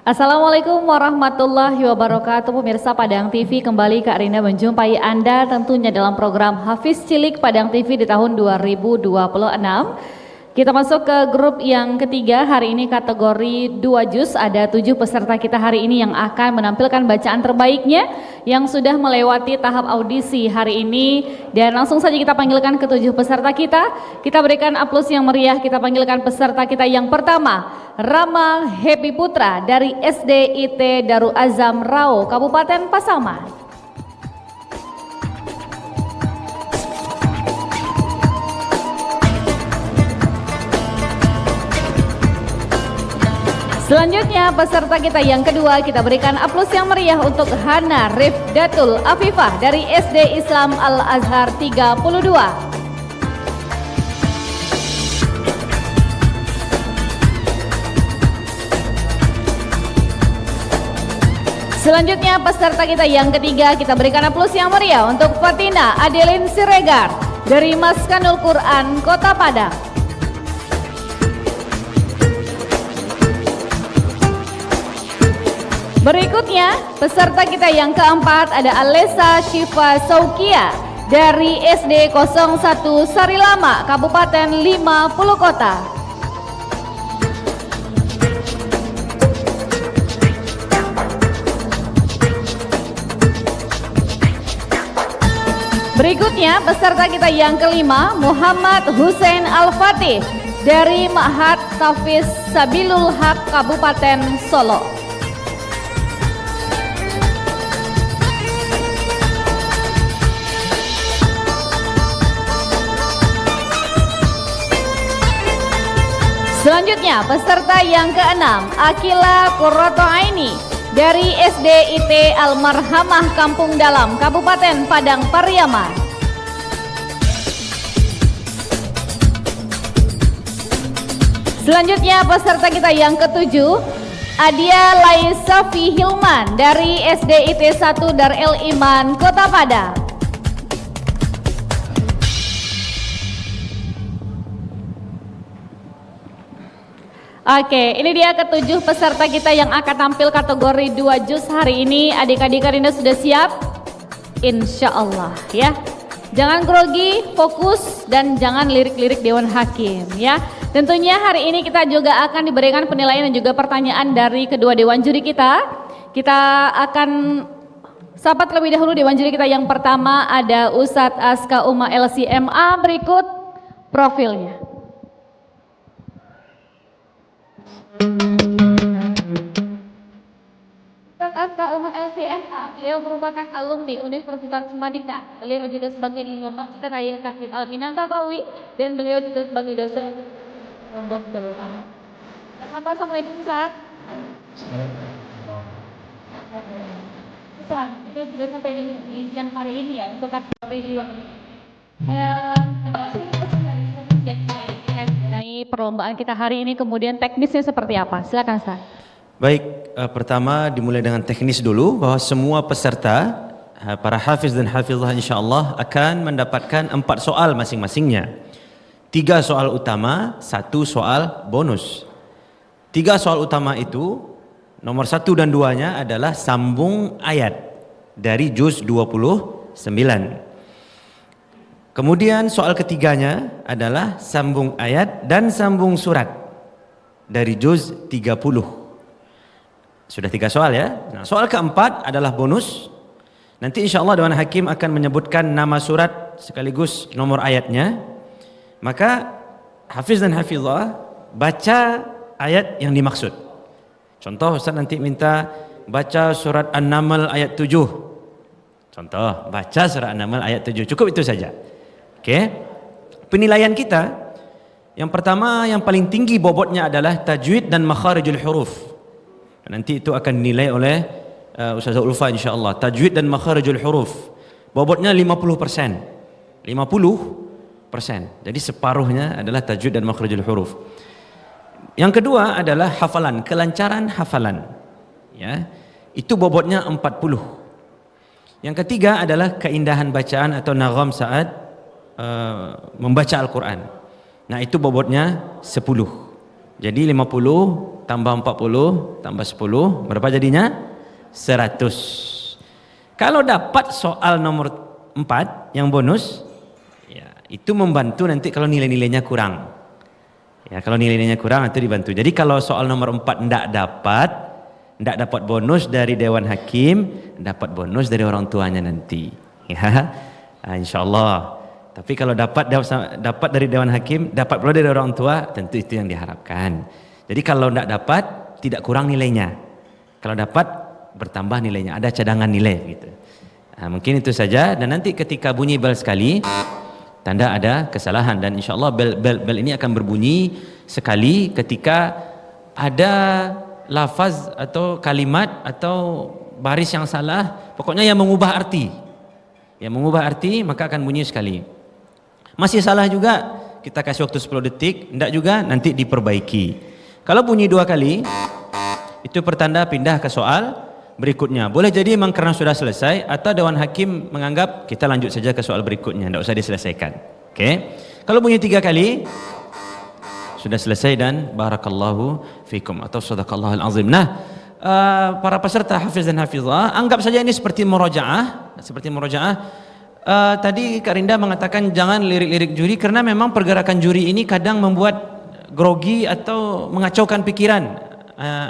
Assalamualaikum warahmatullahi wabarakatuh. Pemirsa Padang TV, kembali Kak Rina menjumpai Anda tentunya dalam program Hafiz Cilik Padang TV di tahun 2026. Kita masuk ke grup yang ketiga, hari ini kategori 2 juz. Ada 7 peserta kita hari ini yang akan menampilkan bacaan terbaiknya yang sudah melewati tahap audisi hari ini. Dan langsung saja kita panggilkan ke 7 peserta kita. Kita berikan aplaus yang meriah, kita panggilkan peserta kita yang pertama, Rama Happy Putra dari SDIT Darul Azam Rao, Kabupaten Pasaman. Selanjutnya peserta kita yang kedua, kita berikan aplaus yang meriah untuk Hana Rifdatul Afifah dari SD Islam Al Azhar 32. Selanjutnya peserta kita yang ketiga, kita berikan aplaus yang meriah untuk Fatina Adelin Siregar dari Maskanul Quran Kota Padang. Berikutnya peserta kita yang keempat ada Alessa Syifa Saukia dari SD 01 Sarilama, Kabupaten 50 Kota. Berikutnya peserta kita yang kelima, Muhammad Hussein Al-Fatih dari Ma'had Tafiz Sabilul Haq, Kabupaten Solo. Selanjutnya peserta yang keenam, Akila Qurratu Aini dari SDIT Al-Marhamah Kampung Dalam, Kabupaten Padang Pariaman. Selanjutnya peserta kita yang ketujuh, Adia Laisafi Hilman dari SDIT 1 Dar El Iman, Kota Padang. Oke, ini dia ketujuh peserta kita yang akan tampil kategori 2 juz hari ini. Adik-adik Karina sudah siap? Insya Allah ya. Jangan grogi, fokus, dan jangan lirik-lirik Dewan Hakim ya. Tentunya hari ini kita juga akan diberikan penilaian dan juga pertanyaan dari kedua Dewan Juri kita. Kita akan sapa terlebih dahulu Dewan Juri kita yang pertama, ada Ustadz Aska Uma LCMA. Berikut profilnya. Aska Uma LCMA, beliau merupakan alumni Universitas Madinah. Beliau juga sebagai Master Raya Kafir Al-Minangkawi dan beliau juga sebagai dosen. Assalamualaikum Ustaz. Ustaz, kita sudah sampai di siang hari ini ya untuk kategori perlombaan kita hari ini, kemudian teknisnya seperti apa? Silakan Ustaz. Baik, pertama dimulai dengan teknis dulu, bahwa semua peserta, para hafiz dan hafizah insyaallah akan mendapatkan 4 soal masing-masingnya. 3 soal utama, 1 soal bonus. 3 soal utama itu, nomor 1 dan 2-nya adalah sambung ayat dari juz 29. Kemudian soal ketiganya adalah sambung ayat dan sambung surat dari juz 30. Sudah 3 soal ya. Nah, soal keempat adalah bonus. Nanti insya Allah Dewan Hakim akan menyebutkan nama surat sekaligus nomor ayatnya. Maka hafiz dan hafizah baca ayat yang dimaksud. Contoh Ustaz nanti minta baca surat An-Naml ayat 7. Contoh, baca surat An-Naml ayat 7. Cukup itu saja. Oke. Penilaian kita yang pertama, yang paling tinggi bobotnya adalah tajwid dan makharijul huruf. Nanti itu akan dinilai oleh Ustazah Ulfa insyaallah. Tajwid dan makharijul huruf bobotnya 50%. 50%. Jadi separuhnya adalah tajwid dan makharijul huruf. Yang kedua adalah hafalan, kelancaran hafalan. Ya. Itu bobotnya 40. Yang ketiga adalah keindahan bacaan atau nagham saat membaca Al-Qur'an. Nah, itu bobotnya 10. Jadi 50 tambah 40 tambah 10 berapa jadinya? 100. Kalau dapat soal nomor 4 yang bonus, ya itu membantu nanti kalau nilai-nilainya kurang. Ya, kalau nilai-nilainya kurang itu dibantu. Jadi kalau soal nomor 4 enggak dapat bonus dari Dewan Hakim, dapat bonus dari orang tuanya nanti. Ya. Nah, insyaallah. Tapi kalau dapat dari Dewan Hakim, dapat pula dari orang tua, tentu itu yang diharapkan. Jadi kalau enggak dapat, tidak kurang nilainya. Kalau dapat, bertambah nilainya. Ada cadangan nilai gitu. Nah, mungkin itu saja. Dan nanti ketika bunyi bel sekali, tanda ada kesalahan. Dan insyaallah bel ini akan berbunyi sekali ketika ada lafaz atau kalimat atau baris yang salah. Pokoknya yang mengubah arti. Yang mengubah arti maka akan bunyi sekali. Masih salah juga, kita kasih waktu 10 detik. Tidak juga, nanti diperbaiki. Kalau bunyi 2 kali, itu pertanda pindah ke soal berikutnya. Boleh jadi memang karena sudah selesai, atau Dewan Hakim menganggap kita lanjut saja ke soal berikutnya, tidak usah diselesaikan. Oke? Kalau bunyi 3 kali, sudah selesai dan barakallahu fikum atau sadaqallahul azim. Nah, para peserta hafiz dan hafizah, anggap saja ini seperti murojaah. Tadi Kak Rinda mengatakan jangan lirik-lirik juri karena memang pergerakan juri ini kadang membuat grogi atau mengacaukan pikiran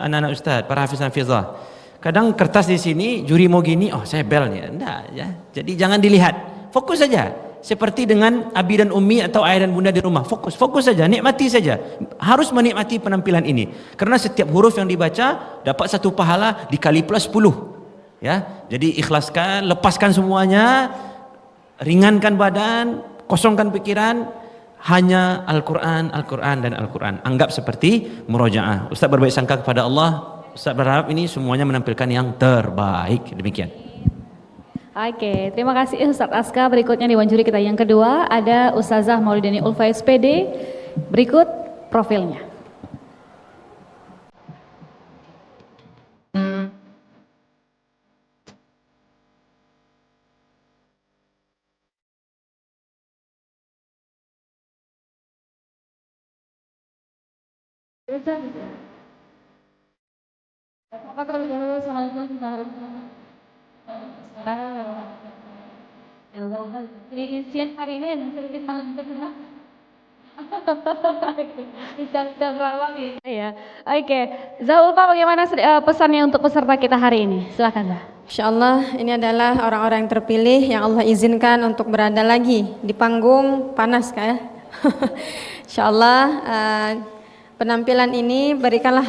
anak-anak ustaz, para hafiz dan hafizah. Kadang kertas di sini juri mau gini, oh saya belnya, enggak ya. Jadi jangan dilihat, fokus saja. Seperti dengan abi dan umi atau ayah dan bunda di rumah, fokus saja, nikmati saja. Harus menikmati penampilan ini. Karena setiap huruf yang dibaca dapat 1 pahala dikali plus 10. Ya, jadi ikhlaskan, lepaskan semuanya, ringankan badan, kosongkan pikiran, hanya Al-Quran, Al-Quran dan Al-Quran. Anggap seperti murojaah. Ustaz berbaik sangka kepada Allah. Ustaz berharap ini semuanya menampilkan yang terbaik. Demikian. Oke, terima kasih Ustaz Aska. Berikutnya Dewan Juri kita yang kedua ada Ustazah Maulidani Ulfa SPD. Berikut profilnya. Izin hari ini ya. Oke, Zaulfa bagaimana pesannya untuk peserta kita hari ini? Silakan, Zah. Insyaallah ini adalah orang-orang yang terpilih yang Allah izinkan untuk berada lagi di panggung panas Kak ya. Insyaallah penampilan ini berikanlah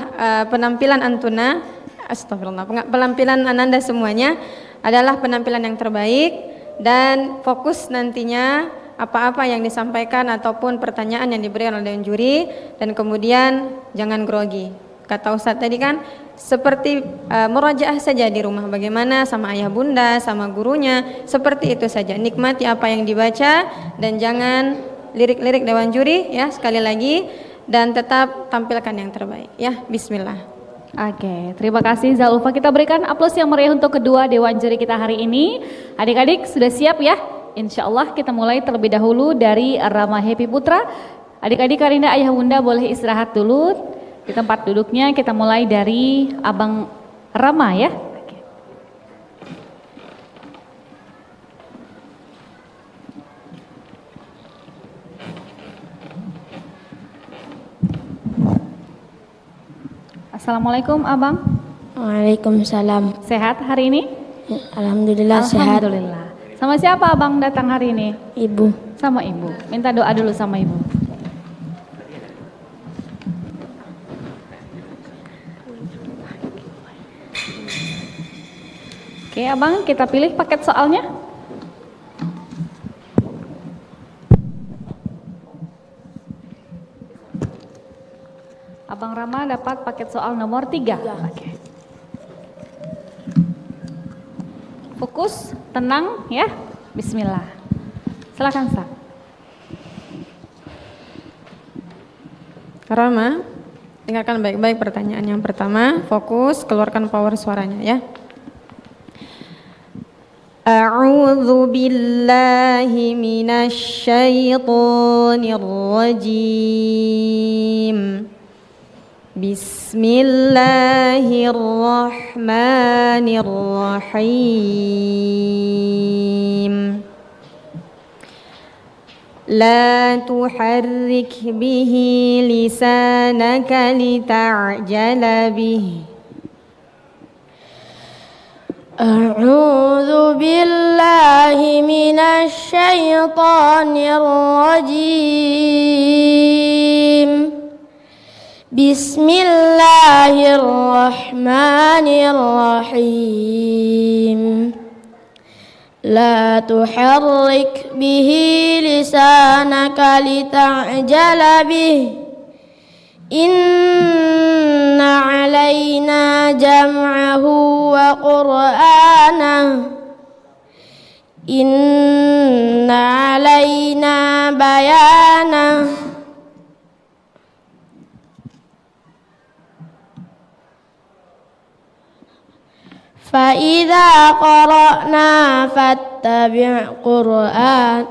penampilan antuna, astagfirullah, penampilan ananda semuanya adalah penampilan yang terbaik dan fokus nantinya apa-apa yang disampaikan ataupun pertanyaan yang diberikan oleh Dewan Juri dan kemudian jangan grogi. Kata Ustadz tadi kan seperti murojaah saja di rumah, bagaimana sama ayah bunda, sama gurunya, seperti itu saja. Nikmati apa yang dibaca dan jangan lirik-lirik Dewan Juri ya, sekali lagi, dan tetap tampilkan yang terbaik ya. Bismillah. Oke, terima kasih Zaulfa. Kita berikan aplaus yang meriah untuk kedua Dewan Juri kita hari ini. Adik-adik sudah siap ya? Insya Allah kita mulai terlebih dahulu dari Rama Happy Putra. Adik-adik Karinda ayah bunda boleh istirahat dulu di tempat duduknya. Kita mulai dari Abang Rama ya. Assalamualaikum Abang. Waalaikumsalam. Sehat hari ini? Alhamdulillah sehat. Alhamdulillah. Sama siapa Abang datang hari ini? Ibu. Sama ibu. Minta doa dulu sama ibu. Oke Abang, kita pilih paket soalnya. Abang Rama dapat paket soal nomor 3. Oke. Fokus, tenang ya. Bismillah. Silakan Ustaz. Rama, dengarkan baik-baik pertanyaan yang pertama. Fokus, keluarkan power suaranya ya. A'udzu billahi minasy syaithanir rajim. Bismillahirrahmanirrahim. La tuharrik bihi lisanaka lita'jala bihi. أعوذ بالله من الشيطان الرجيم بسم الله الرحمن الرحيم لا تحرك به لسانك لتعجل به إن علينا جمعه وقرآنه إن علينا بيانه فإذا قرأنا فاتبع قرآن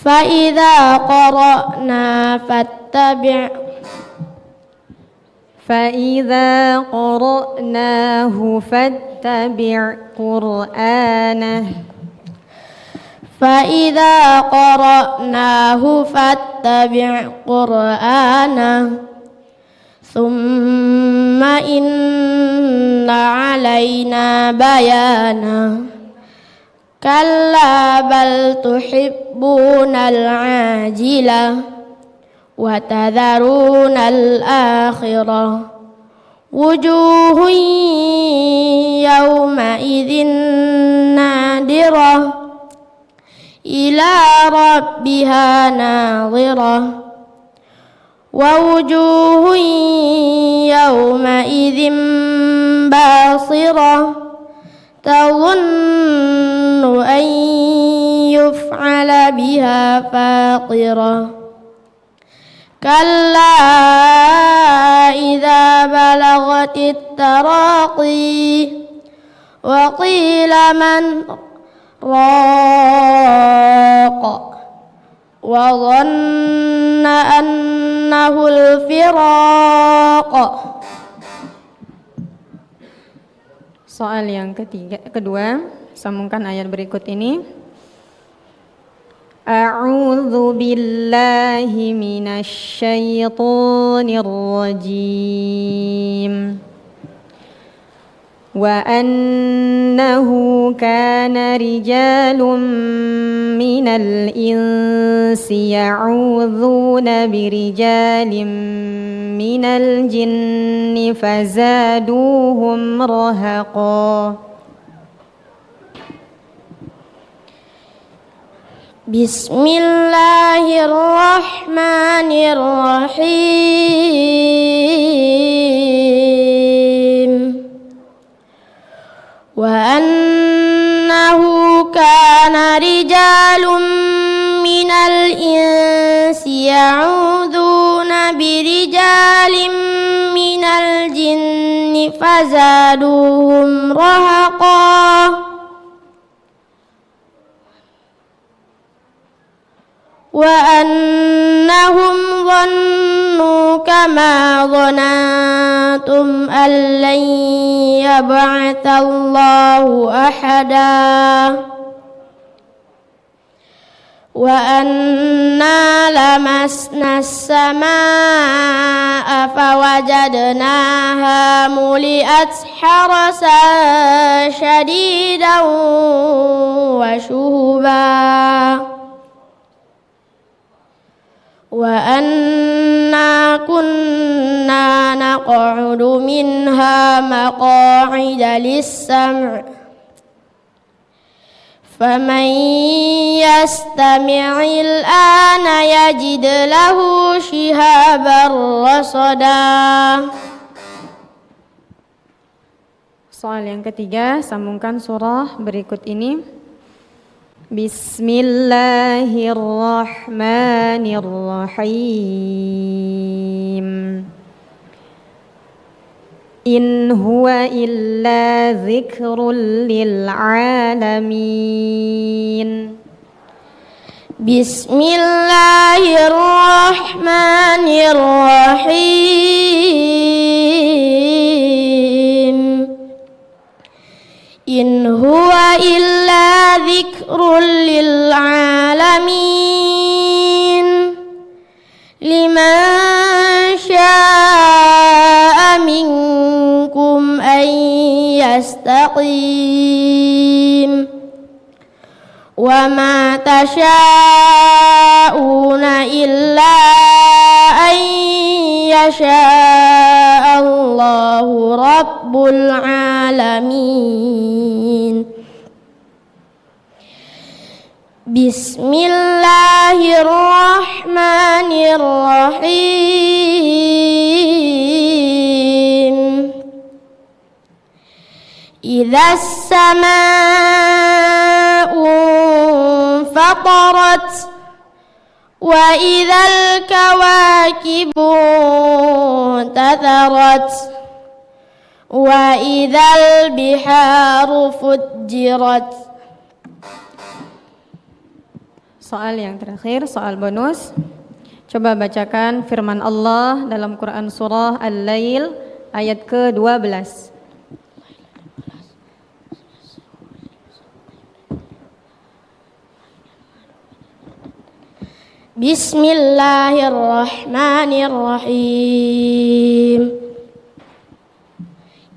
فإذا قرأنا قرأناه فاتبع قرآنه فإذا قرأناه فاتبع قرآنه ثم إن علينا بيانه كلا بل تحبون العاجلة وتذرون الآخرة وجوه يومئذ نادرة إلى ربها ناظرة ووجوه يومئذ باصرة تظن أن يفعل بها فاقرة كلا إذا بلغت التراقي وقيل من راق وظن أنه الفراق. Soal yang kedua, sambungkan ayat berikut ini. A'udzu billahi minasy syaithanir rajim. Wa annahu kana rijalun minal insi ya'udzuna birijalin minal jinni fazaduhum rahaqa. Bismillahirrahmanirrahim. Wa annahu kana rijalun minal insi ya'udzuna birijalin minal jinni fazaduhum rahaqa. وأنهم ظنوا كما ظننتم أن لن يبعث الله أحدا وأنا لمسنا السماء فوجدناها ملئت حرسا شديدا وشهبا وأنا كنا نقعد منها مقاعد للسمع فمن يستمع الآن يجد له شهابا رصدا. Soal yang ketiga, sambungkan surah berikut ini. Bismillahirrahmanirrahim. In huwa illa dzikrul lil alamin. Bismillahirrahmanirrahim. In huwa illa dzikrul lil alamin. Liman syaa minkum an yastaqim. Wa ma tasyauna illa an yasha Allahu rabbul alamin. Bismillahirrahmanirrahim. Idza as-samaa'u fatarat wa idzal kawakibu tatharat wa idzal biharu fujjirat. Soal yang terakhir, soal bonus. Coba bacakan firman Allah dalam Quran surah Al-Lail ayat ke-12. Bismillahirrahmanirrahim.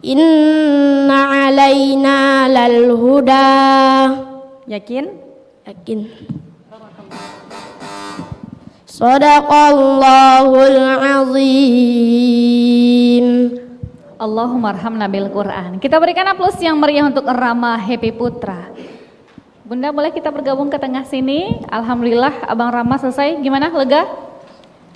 Inna alaina lal huda. Yakin? Yakin. Sadaqallahul azim. Allahumma arhamna bil Quran. Kita berikan aplaus yang meriah untuk Rama Happy Putra. Bunda, boleh kita bergabung ke tengah sini? Alhamdulillah Abang Rama selesai. Gimana, lega?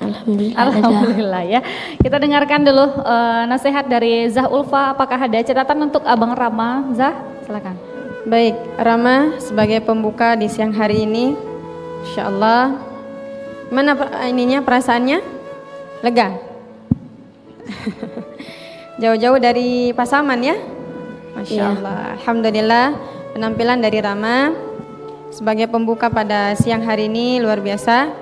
Alhamdulillah. Alhamdulillah ya. Kita dengarkan dulu nasihat dari Zah Ulfa. Apakah ada catatan untuk Abang Rama? Zah, silakan. Baik, Rama sebagai pembuka di siang hari ini, insyaallah mana perasaannya? Lega? Jauh-jauh dari Pasaman ya? Masya Allah. Alhamdulillah penampilan dari Rama sebagai pembuka pada siang hari ini luar biasa.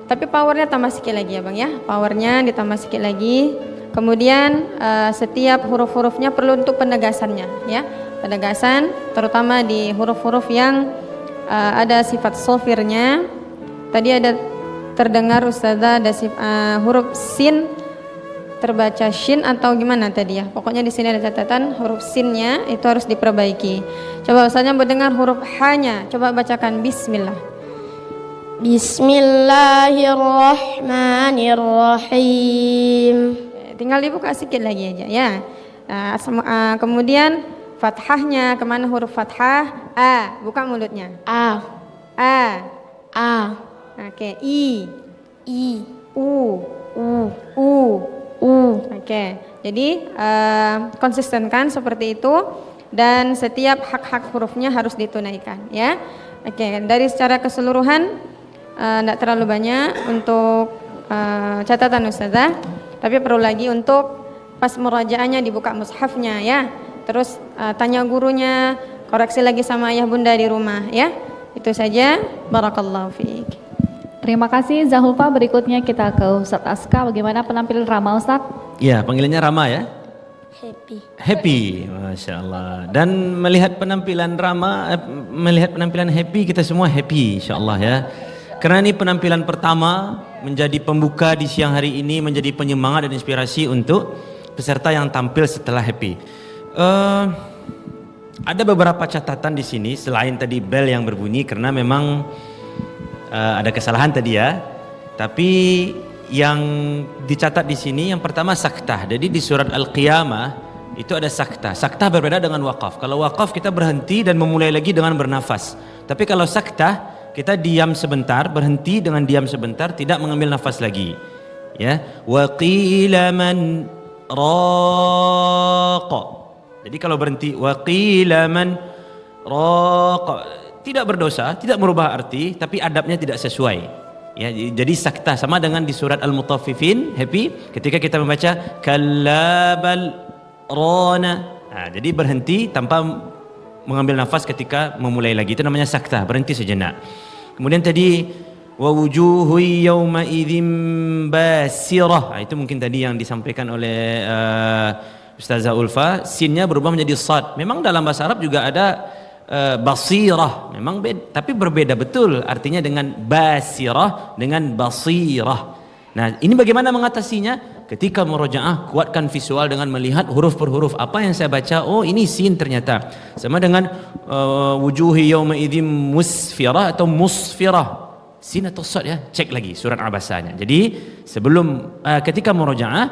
Tapi powernya tambah sedikit lagi ya Bang ya. Powernya ditambah sedikit lagi. Kemudian setiap huruf-hurufnya perlu untuk penegasannya ya. Penegasan terutama di huruf-huruf yang ada sifat sofirnya. Tadi ada terdengar Ustazah ada huruf sin terbaca shin atau gimana tadi ya. Pokoknya di sini ada catatan huruf sinnya itu harus diperbaiki. Coba Ustazah mendengar huruf h-nya. Coba bacakan bismillah. Bismillahirrahmanirrahim. Tinggal dibuka sedikit lagi aja ya. Kemudian fathahnya kemana huruf fathah? A, buka mulutnya. A. A. Oke, I. U. Oke, jadi konsistenkan seperti itu dan setiap hak-hak hurufnya harus ditunaikan ya. Oke, dari secara keseluruhan tidak terlalu banyak untuk catatan Ustazah, tapi perlu lagi untuk pas murajaahnya dibuka mushafnya ya. Terus tanya gurunya, koreksi lagi sama ayah bunda di rumah ya. Itu saja. Barakallahu fiik. Terima kasih Zahulfa. Berikutnya kita ke Ustadz Aska. Bagaimana penampilan Rama Ustadz? Ya, panggilannya Rama ya. Happy. Masya Allah. Dan melihat penampilan Rama, melihat penampilan Happy, kita semua happy insya Allah ya. Karena ini penampilan pertama menjadi pembuka di siang hari ini, menjadi penyemangat dan inspirasi untuk peserta yang tampil setelah Happy. Ada beberapa catatan di sini selain tadi bel yang berbunyi karena memang ada kesalahan tadi ya. Tapi yang dicatat di sini yang pertama saktah. Jadi di surat Al-Qiyamah itu ada saktah. Saktah berbeda dengan wakaf. Kalau wakaf kita berhenti dan memulai lagi dengan bernafas. Tapi kalau saktah kita diam sebentar, berhenti dengan diam sebentar, tidak mengambil nafas lagi. Ya, wa qila man raqa. Jadi kalau berhenti wa qila man raqa, tidak berdosa, tidak merubah arti, tapi adabnya tidak sesuai. Ya, jadi saktah sama dengan di surat Al-Mutaffifin, Happy, ketika kita membaca kallabal rana. Nah, jadi berhenti tanpa mengambil nafas ketika memulai lagi, itu namanya saktah, berhenti sejenak. Kemudian tadi wa wujuhu yawma idzim basirah. Itu mungkin tadi yang disampaikan oleh Ustazah Ulfa, sinnya berubah menjadi sad. Memang dalam bahasa Arab juga ada basirah, memang tapi berbeda betul artinya dengan basirah dengan basirah. Nah, ini bagaimana mengatasinya? Ketika murojaah, kuatkan visual dengan melihat huruf per huruf. Apa yang saya baca? Oh, ini sin ternyata. Sama dengan wujuhi yawma idzim musfirah atau musfirah. Sin atau sad ya? Cek lagi surat Abasanya. Jadi sebelum ketika murojaah,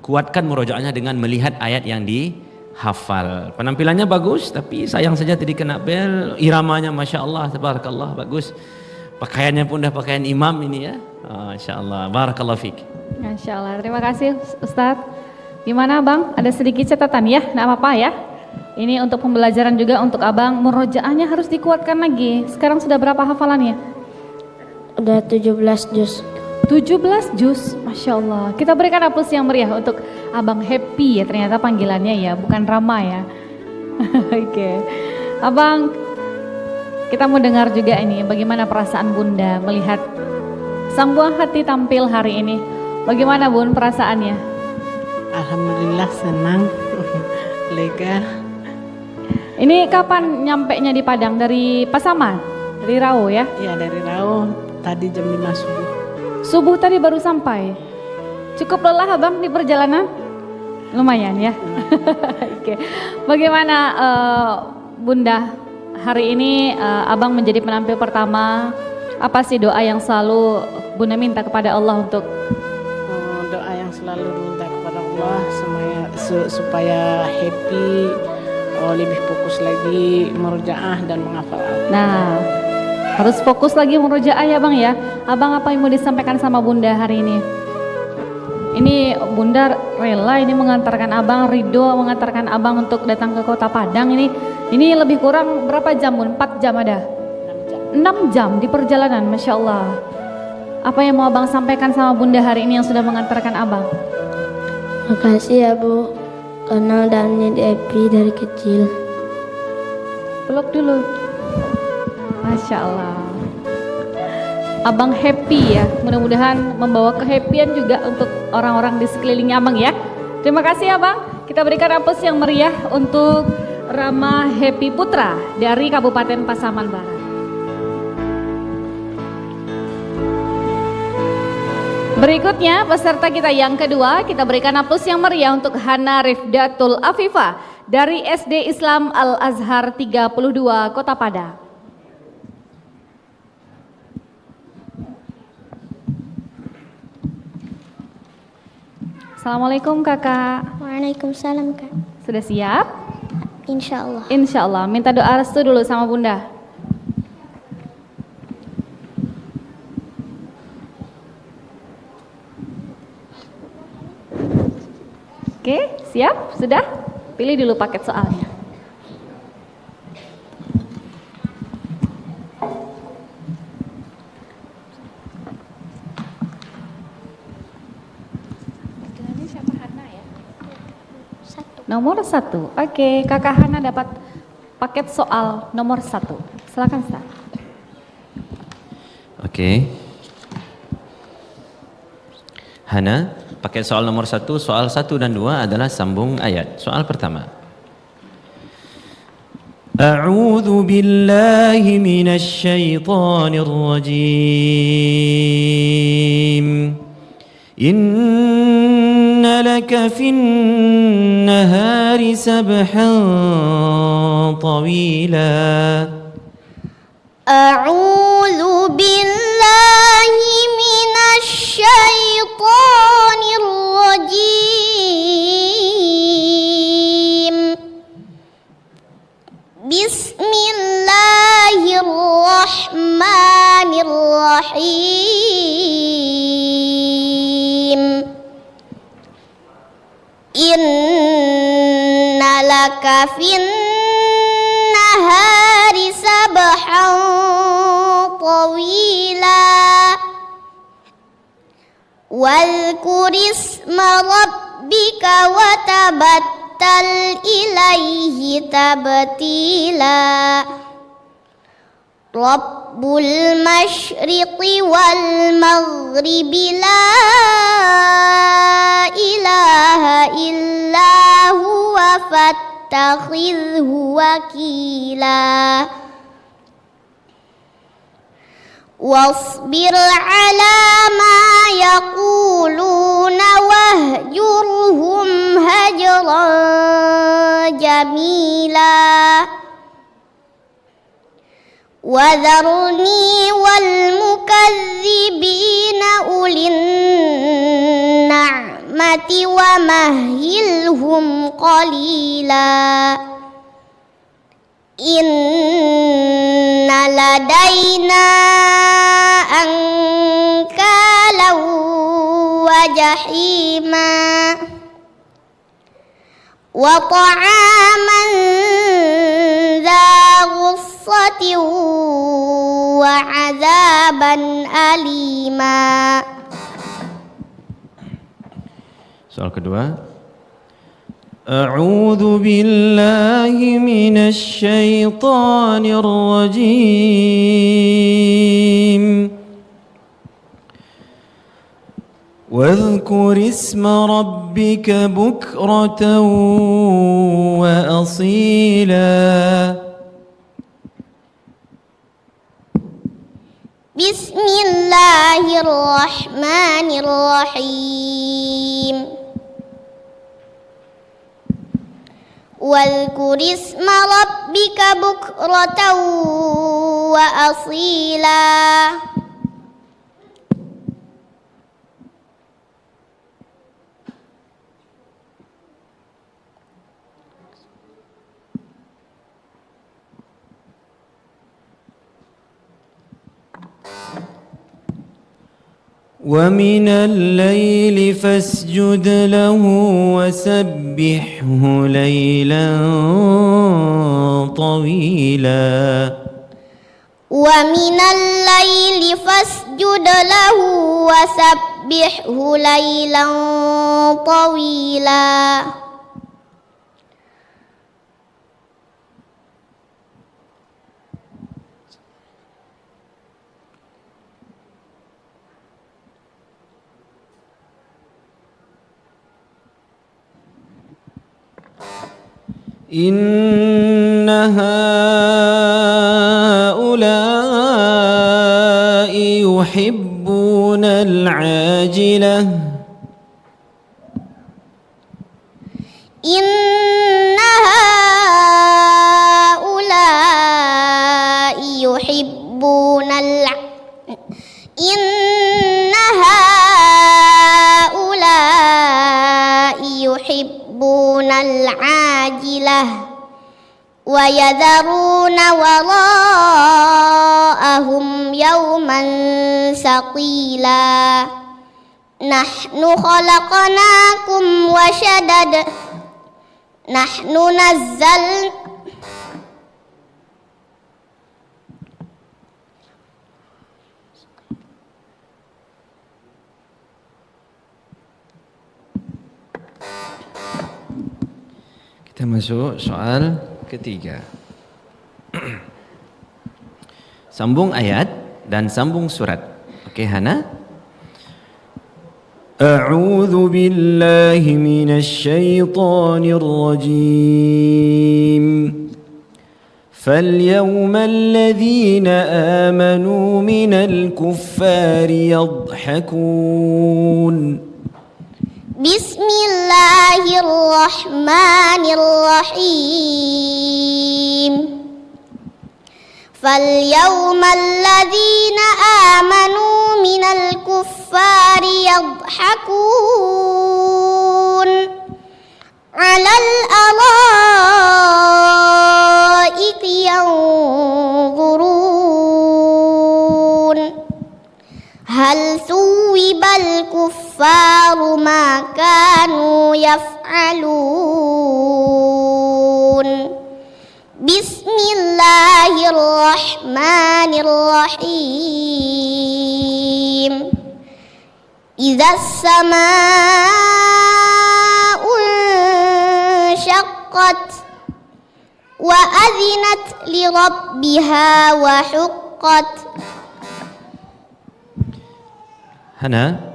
kuatkan murojaahnya dengan melihat ayat yang dihafal. Penampilannya bagus, tapi sayang saja tadi kena bel. Iramanya masya Allah, tabarakallah, bagus. Pakaiannya pun dah pakaian imam ini ya. Masya Allah, barakallah fiik. Masya Allah, terima kasih Ustadz. Gimana Abang? Ada sedikit catatan ya? Nggak apa-apa ya? Ini untuk pembelajaran juga untuk Abang. Murojaahnya harus dikuatkan lagi. Sekarang sudah berapa hafalannya? Udah 17 juz. 17 juz, Masya Allah. Kita berikan aplaus yang meriah untuk Abang Happy ya, ternyata panggilannya ya, bukan Rama ya. Oke. Abang, kita mau dengar juga ini bagaimana perasaan Bunda melihat sang buah hati tampil hari ini. Bagaimana Bun perasaannya? Alhamdulillah senang, lega. Ini kapan nyampenya di Padang? Dari Pasaman? Dari Rau ya? Ya dari Rau, tadi jam 5 subuh. Subuh tadi baru sampai. Cukup lelah Abang di perjalanan? Lumayan ya. Oke. Bagaimana Bunda hari ini Abang menjadi penampil pertama? Apa sih doa yang selalu Bunda minta kepada Allah untuk? Doa yang selalu minta kepada Allah supaya happy, lebih fokus lagi murojaah dan menghafal Al-Quran. Nah, harus fokus lagi murojaah ya Bang ya. Abang apa yang mau disampaikan sama Bunda hari ini? Ini Bunda rela ini mengantarkan Abang, ridho mengantarkan Abang untuk datang ke Kota Padang ini. Ini lebih kurang berapa jam Bun? 4 jam ada? 6 jam di perjalanan, Masya Allah. Apa yang mau Abang sampaikan sama Bunda hari ini yang sudah mengantarkan Abang? Makasih ya Bu, kenal dan jadi happy dari kecil. Peluk dulu. Masya Allah. Abang happy ya, mudah-mudahan membawa kehappyan juga untuk orang-orang di sekeliling Abang ya. Terima kasih Abang. Kita berikan aplaus yang meriah untuk Rama Happy Putra dari Kabupaten Pasaman Barat. Berikutnya peserta kita yang kedua, kita berikan aplaus yang meriah untuk Hana Rifdatul Afifah dari SD Islam Al-Azhar 32 Kota Padang. Assalamualaikum kakak. Waalaikumsalam Kak. Sudah siap? Insya Allah. Insya Allah. Minta doa restu dulu sama Bunda. Oke, siap? Sudah? Pilih dulu paket soalnya. Nomor 1. Oke, Kakak Hana dapat paket soal nomor 1. Silakan Ustaz. Oke. Hana, paket soal nomor 1, soal 1 dan 2 adalah sambung ayat. Soal pertama. A'udzu billahi minasy syaithanir rajim. Inna laka fin nahari sabhan tawila. A'udzu billahi minasy syaithanir rajim. Bismillahirrahmanirrahim. Inna laka fin nahari sabhan tawila. Wadhkur isma rabbika wa tabattal تبتل إليه تبتيلا رب المشرق والمغرب لا إله إلا هو فاتخذه وكيلا واصبر على ما يقولون واهجرهم هجرا جميلا وذرني والمكذبين أولي النعمة ومهلهم قليلا إن لدينا أنكالا وجحيما وطعاما ذا غصة وعذابا أليما. Soal kedua. أعوذ بالله من الشيطان الرجيم واذكر اسم ربك بكرة وأصيلا بسم الله الرحمن الرحيم واذكر اسم ربك بكرة وأصيلا ومن الليل فاسجد له وسبحه ليلا طويلا ومن الليل فاسجد له وسبحه ليلا طويلا إن هؤلاء يحبون العاجلة إن هؤلاء يحبون إن هؤلاء يحبون العاجلة ويذرون وراءهم يوما ثقيلا نحن خلقناكم نحن نزلنا Kita masuk soal ketiga. Sambung ayat dan sambung surat. Oke, Hana? A'udzu billahi minasy syaithanir rajim. فاليوم الذين آمنوا من الكفار يضحكون بسم الله الرحمن الرحيم فاليوم الذين آمنوا من الكفار يضحكون على الأرائك ينظرون هل ثوب الكفار ما كانوا يفعلون بسم الله الرحمن الرحيم إذا السماء وانشقت وأذنت لربها وحقت. Hana,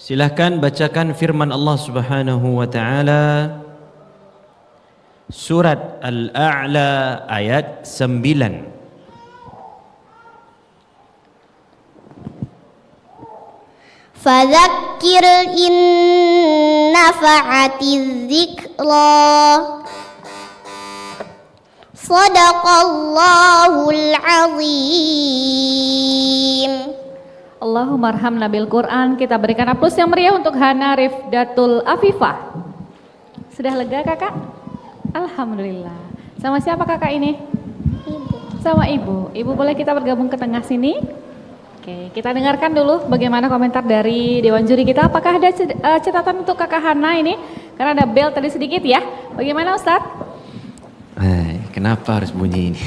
silahkan bacakan firman Allah Subhanahu wa taala surat Al-A'la ayat 9. فذكر إن نفعت الذكرى صدق الله العظيم. Allahumma arhamna bil Quran. Kita berikan aplaus yang meriah untuk Hana Rifdatul Afifah. Sudah lega kakak? Alhamdulillah. Sama siapa kakak ini? Ibu. Sama ibu. Ibu boleh kita bergabung ke tengah sini? Oke, kita dengarkan dulu bagaimana komentar dari Dewan Juri kita. Apakah ada catatan untuk kakak Hana ini? Karena ada bel tadi sedikit ya. Bagaimana Ustadz? Kenapa harus bunyi ini?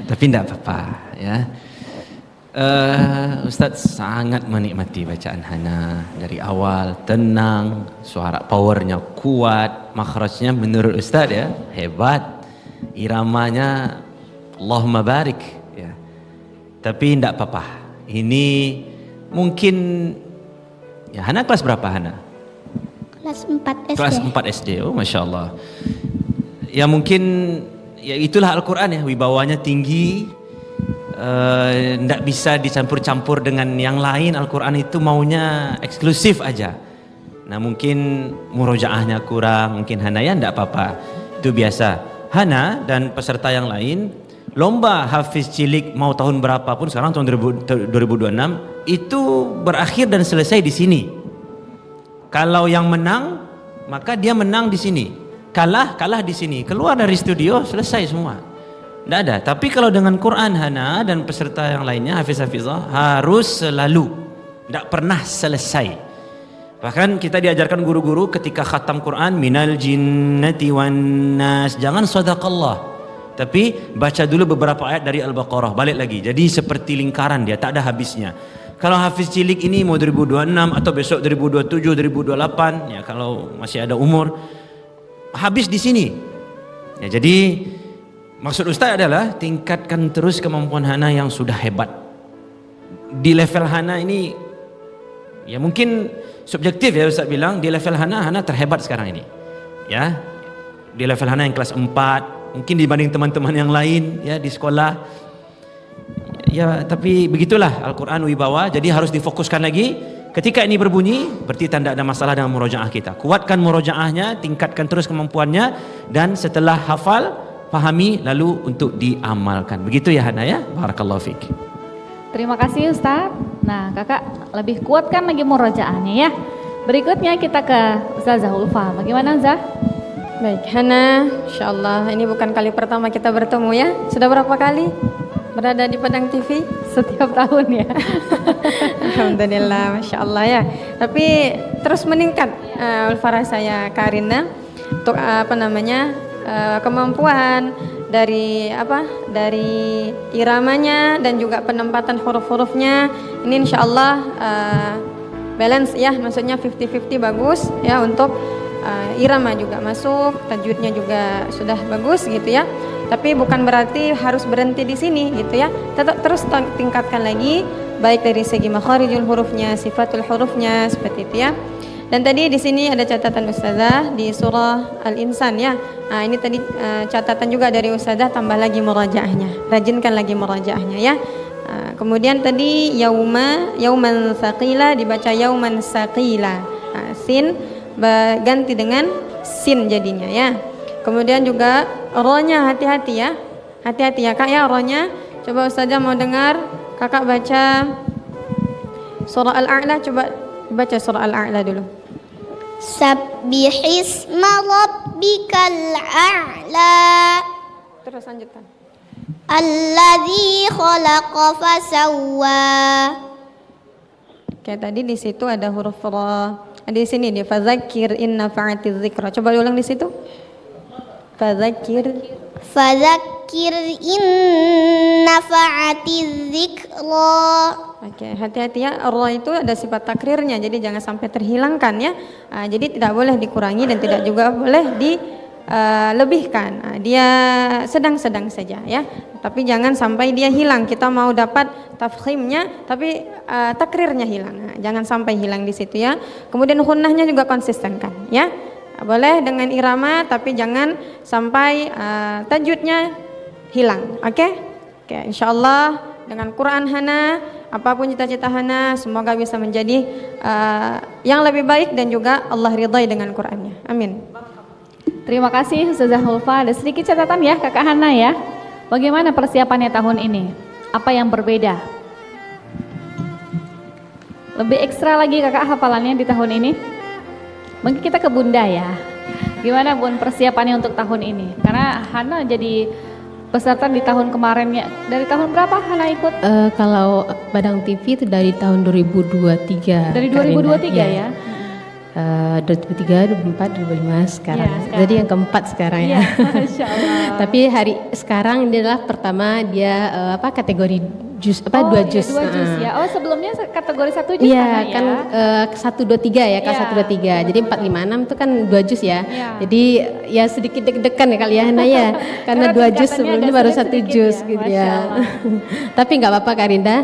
Tapi tidak apa-apa ya. Ustadz sangat menikmati bacaan Hana dari awal, tenang, suara powernya kuat, makhrajnya menurut Ustadz ya hebat, iramanya Allahumma barik ya. Tapi tidak apa-apa. Ini mungkin ya Hana kelas berapa Hana? Kelas 4 SD. Kelas 4 SD. Oh Masya Allah. Ya mungkin ya itulah Al-Quran ya, wibawanya tinggi. Tidak bisa dicampur-campur dengan yang lain. Al-Quran itu maunya eksklusif aja. Nah mungkin murojaahnya kurang, mungkin Hana ya tidak apa-apa, itu biasa. Hana dan peserta yang lain, lomba Hafiz Cilik mau tahun berapapun sekarang tahun 2026 itu berakhir dan selesai di sini. Kalau yang menang maka dia menang di sini, kalah di sini, keluar dari studio selesai semua. Tidak ada. Tapi kalau dengan Quran Hana dan peserta yang lainnya Hafiz-Hafizah harus selalu, tidak pernah selesai. Bahkan kita diajarkan guru-guru ketika khatam Quran minal jinnati wan nas, jangan sadaqallah, tapi baca dulu beberapa ayat dari Al-Baqarah, balik lagi. Jadi seperti lingkaran dia, tak ada habisnya. Kalau Hafiz Cilik ini mau 2026 atau besok 2027, 2028 ya, kalau masih ada umur, habis di sini. Ya, jadi maksud Ustaz adalah tingkatkan terus kemampuan Hana yang sudah hebat. Di level Hana ini ya mungkin subjektif ya Ustaz bilang, di level Hana terhebat sekarang ini. Ya. Di level Hana yang kelas 4, mungkin dibanding teman-teman yang lain ya di sekolah. Ya, tapi begitulah Al-Qur'an wibawa, jadi harus difokuskan lagi. Ketika ini berbunyi, berarti tanda ada masalah dengan murojaah kita. Kuatkan murojaahnya, tingkatkan terus kemampuannya, dan setelah hafal pahami lalu untuk diamalkan. Begitu ya Hana ya. Barakallahu fiik. Terima kasih Ustadz. Nah kakak lebih kuatkan lagi murojaahnya ya. Berikutnya kita ke Ustazah Ulfa. Bagaimana Zah? Baik, Hana, insyaallah ini bukan kali pertama kita bertemu ya. Sudah berapa kali berada di Padang TV? Setiap tahun ya. Alhamdulillah, Masya Allah ya. Tapi terus meningkat Ulfa saya Karina untuk kemampuan dari iramanya dan juga penempatan huruf-hurufnya ini insyaallah balance ya, maksudnya 50-50 bagus ya, untuk irama juga masuk, tajwidnya juga sudah bagus gitu ya. Tapi bukan berarti harus berhenti di sini gitu ya. Tetap terus tingkatkan lagi baik dari segi makharijul hurufnya, sifatul hurufnya seperti itu ya. Dan tadi di sini ada catatan Ustazah di surah Al-Insan ya. Nah, ini tadi catatan juga dari Ustazah, tambah lagi murajaahnya. Rajinkan lagi murajaahnya ya. Kemudian tadi yauman saqila dibaca yauman saqila. Sin ganti dengan sin jadinya ya. Kemudian juga ro-nya hati-hati ya. Hati-hati ya Kak ya ro-nya. Coba Ustazah mau dengar Kakak baca surah Al-A'la, coba baca surah Al-A'la dulu. Sabbihisma rabbikal a'la. Terus lanjutkan. Alladzi khalaqa fasawwa. Kayak tadi di situ ada huruf ra. Di sini dia fadzakir in nafa'atiz dzikra. Coba ulang di situ. Fadzakir Fadzakir in nafa'atiz dzikra. Oke, hati-hati ya, Allah itu ada sifat takrirnya, jadi jangan sampai terhilangkan ya. Jadi tidak boleh dikurangi dan tidak juga boleh dilebihkan. Dia sedang-sedang saja ya. Tapi jangan sampai dia hilang. Kita mau dapat tafkhimnya, tapi takrirnya hilang. Jangan sampai hilang di situ ya. Kemudian gunnahnya juga konsistenkan ya. Boleh dengan irama, tapi jangan sampai tajwidnya hilang. Oke, insyaallah dengan Quran Hana, apapun cita-cita Hana, semoga bisa menjadi yang lebih baik dan juga Allah ridhai dengan Qurannya. Amin. Terima kasih Ustazah Hulfa. Ada sedikit catatan ya Kakak Hana ya. Bagaimana persiapannya tahun ini? Apa yang berbeda? Lebih ekstra lagi Kakak hafalannya di tahun ini? Mungkin kita ke Bunda ya. Gimana Bun persiapannya untuk tahun ini? Karena Hana jadi peserta di tahun kemarinnya. Dari tahun berapa Hana ikut? Kalau Padang TV itu dari tahun 2023. Dari 2023 ya? 2003, 2004, 2005 sekarang. Ya, Jadi yang keempat sekarang ya. Masya Allah. Tapi hari sekarang ini adalah pertama dia kategori jus dua jus. Dua jus ya. Oh sebelumnya kategori 1 jus Iya Hana, kan ya? 1, 2, 3 ya, kelas Iya, 1, 2, 3. Jadi 4, 5, 6 itu kan 2 jus ya. Iya. Jadi ya sedikit deg-degan ya kali ya Hana ya. Karena 2 jus tingkatannya sebelumnya agak baru sulit 1 sedikit jus ya, gitu Masya ya. Allah. Tapi nggak apa-apa Kak Rinda,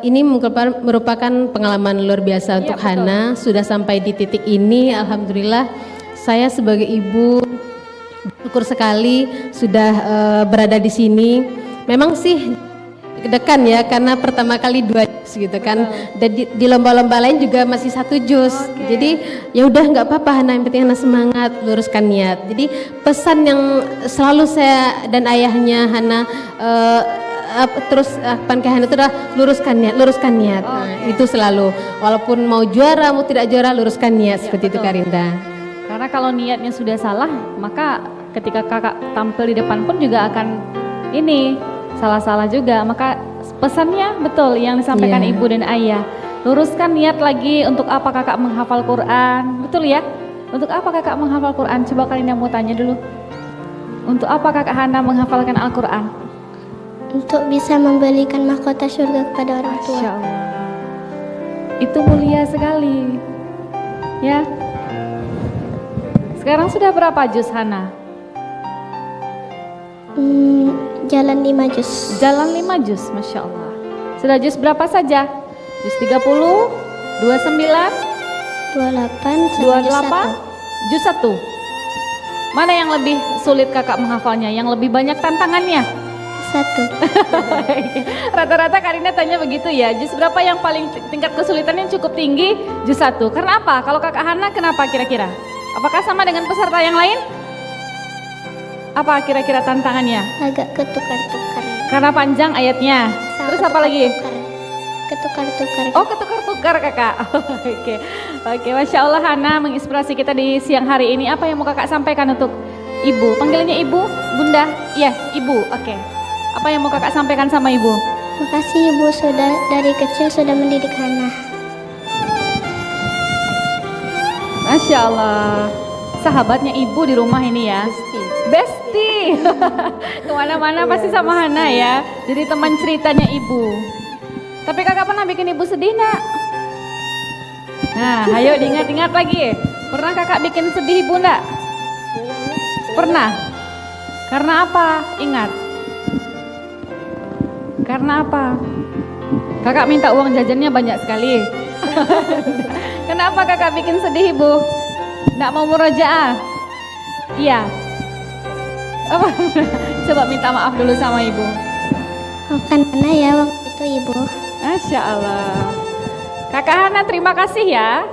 ini merupakan pengalaman luar biasa untuk betul. Hana. Sudah sampai di titik ini, alhamdulillah. Saya sebagai ibu syukur sekali sudah berada di sini. Memang sih deg-degan ya karena pertama kali 2 jus gitu kan. Dan di lomba-lomba lain juga masih 1 jus. Jadi ya udah nggak apa-apa Hana, yang penting Hana semangat, luruskan niat. Jadi pesan yang selalu saya dan ayahnya Hana terus ke Hana itu adalah luruskan niat. Nah, itu selalu walaupun mau juara mau tidak juara luruskan niat seperti itu Kak Rinda. Karena kalau niatnya sudah salah, maka ketika kakak tampil di depan pun juga akan ini salah-salah juga. Maka pesannya betul yang disampaikan Iya. ibu dan ayah. Luruskan niat lagi untuk apa kakak menghafal Quran. Betul ya? Untuk apa kakak menghafal Quran? Coba kalian yang mau tanya dulu. Untuk apa kakak Hana menghafalkan Al-Quran? Untuk bisa memberikan mahkota surga kepada orang tua. Masya Allah. Itu mulia sekali. Ya. Sekarang sudah berapa juz Hana? Jalan 5 juz. Jalan 5 juz, Masya Allah. Sudah juz berapa saja? Juz 30, 29, 28 sampai juz 28, juz 1. Mana yang lebih sulit kakak menghafalnya? Yang lebih banyak tantangannya? 1. Rata-rata Karina tanya begitu ya. Juz berapa yang paling tingkat kesulitannya cukup tinggi? Juz 1. Karena apa? Kalau kakak Hana kenapa kira-kira? Apakah sama dengan peserta yang lain? Apa kira-kira tantangannya? Agak ketukar-tukar. Karena panjang ayatnya. Terus apa lagi? Ketukar-tukar. Oh, ketukar-tukar kakak. Oke, Masya Allah Hana menginspirasi kita di siang hari ini. Apa yang mau kakak sampaikan untuk ibu? Panggilannya ibu, bunda? Iya, ibu. Oke. Apa yang mau kakak sampaikan sama ibu? Makasih ibu sudah dari kecil sudah mendidik Hana. Masya Allah. Sahabatnya ibu di rumah ini ya. Besti. Kemana-mana pasti sama Hana ya. Jadi teman ceritanya ibu. Tapi kakak pernah bikin ibu sedih nak? Nah, ayo diingat-ingat lagi. Pernah kakak bikin sedih ibu enggak? Pernah. Karena apa? Ingat. Karena apa? Kakak minta uang jajannya banyak sekali. Kenapa kakak bikin sedih ibu? Nggak mau murojaah? Iya. Apa? Coba minta maaf dulu sama ibu. Maafkan Hana ya waktu itu ibu. Masya Allah. Kakak Hana terima kasih ya.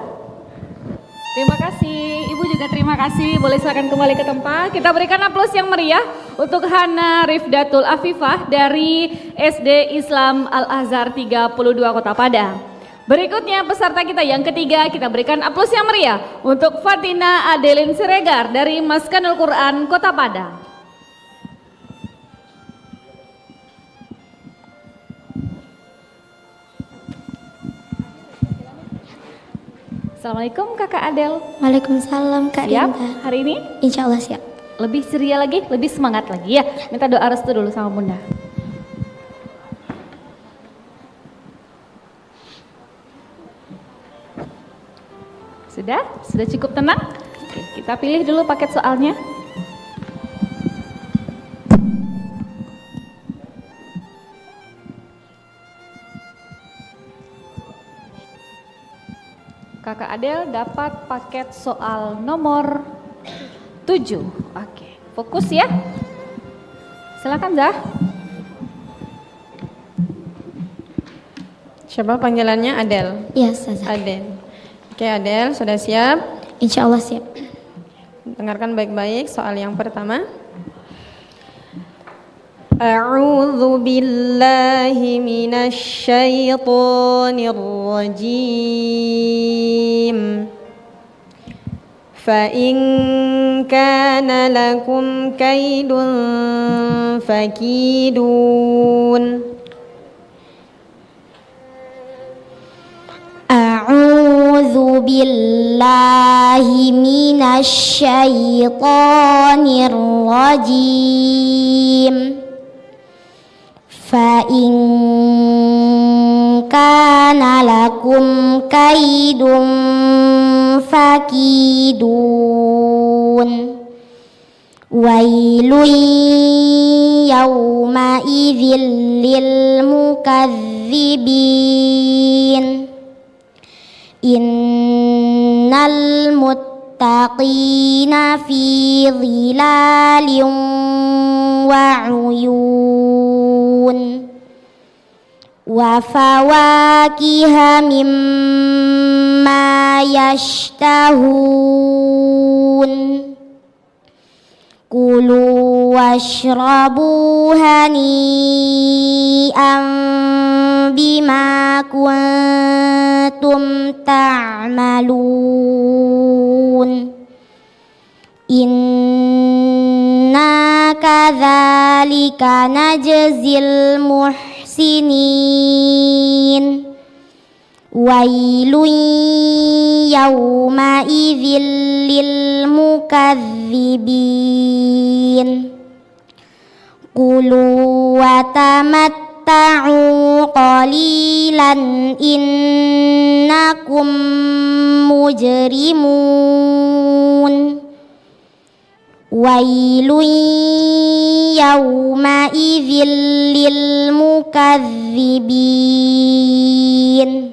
Terima kasih. Ibu juga terima kasih. Boleh silakan kembali ke tempat. Kita berikan aplaus yang meriah untuk Hana Rifdatul Afifah dari SD Islam Al-Azhar 32 Kota Padang. Berikutnya peserta kita yang ketiga, kita berikan aplaus yang meriah untuk Fatina Adelin Siregar dari Maskanul Quran Kota Padang. Assalamualaikum Kakak Adel. Waalaikumsalam Kak Siap Rinda. hari ini? Insya Allah siap. lebih ceria lagi, lebih semangat lagi ya. Minta doa restu dulu sama Bunda. Sudah? Sudah cukup tenang? Oke, kita pilih dulu paket soalnya. Kakak Adel dapat paket soal nomor 7. Oke, fokus ya. Silakan Zah. Siapa panggilannya? Adel. Ya, Ustazah. Adel. Oke, Adel, sudah siap? Insya Allah siap. Dengarkan baik-baik soal yang pertama. A'udzu billahi minasy syaithanir rajim. Fa in kana lakum kaidun fakidun. A'udzu billahi minasy syaithanir rajim. Fa in kana lakum kaidun fakidun. Wailun yawma idzil lil mukadzibin. Innal muttaqina fi dhilalin wa uyun wa fawakiha mimma yashtahun. Kulu washrabu hani'an bima kuntum ta'malun. Inna kadzalika najzil muhsinin. Wailun yawma idzil lil mukadzibin. Kulu wa tamatta'u qalilan innakum mujrimun. Wailun yawma idzil lil mukadzibin.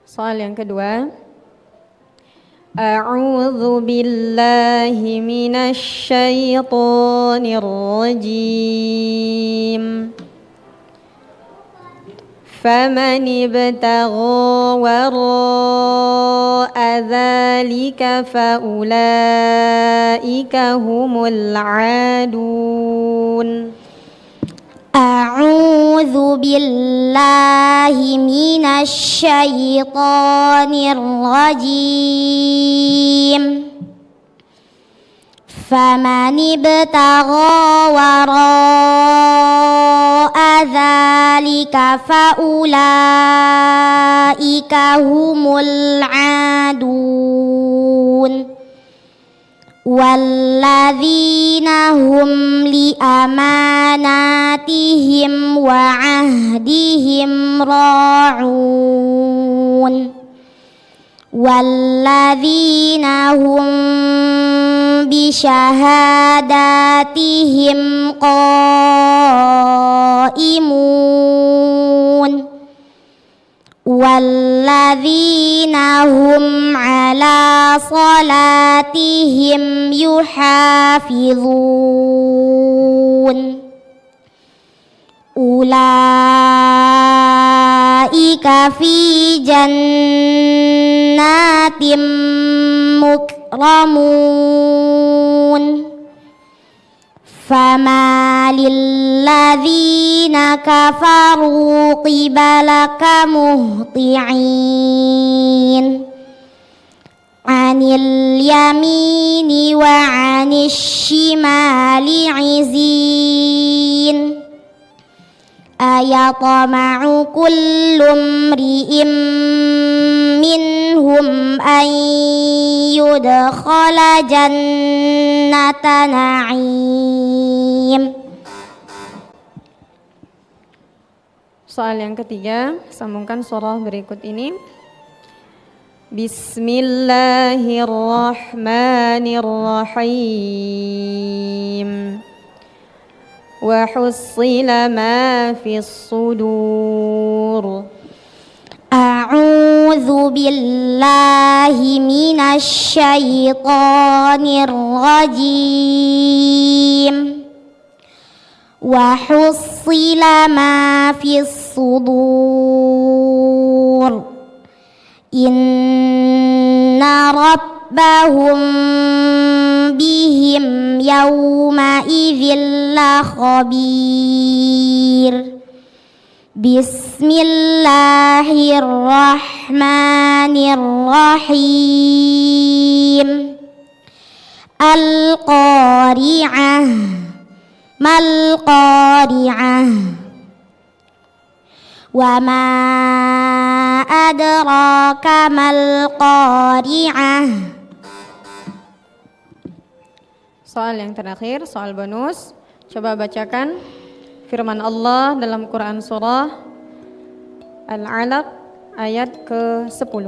Soal yang kedua. A'udzu billahi minasy syaithanir rajim. Faman ibtagha wara'a dzalika faulaika humul 'adun. A'udzu billahi minasy syaithanir rajim. Faman ibtagha wara'a dzalika faulaika humul 'adun. Walladzina hum li amanatihim wa ahdihim ra'un. Walladzina hum bi syahadatihim qaimun. Walladzina hum ala salatihim yuhafizun. Ulaika fi jannatim mukramun. Fama lilladzina kafaru qibalaka muhti'in. Anil yamini wa anish shimali izin. أيطمع كل امرئ منهم أن يدخل جنة نعيم. Soal yang ketiga, sambungkan surah berikut ini. Bismillahirrahmanirrahim. Wa hussila ma fis sudur. A'udzu billahi minasy syaithanir rajim. Wa hussila ma fis sudur. Inna rabbahum bihim yawma idzin lakhabir. Bismillahirrahmanirrahim. Al-Qari'ah. Mal-Qari'ah. Wa ma adraka mal-Qari'ah. Soal yang terakhir, soal bonus. Coba bacakan firman Allah dalam Quran surah Al-Alaq ayat ke-10.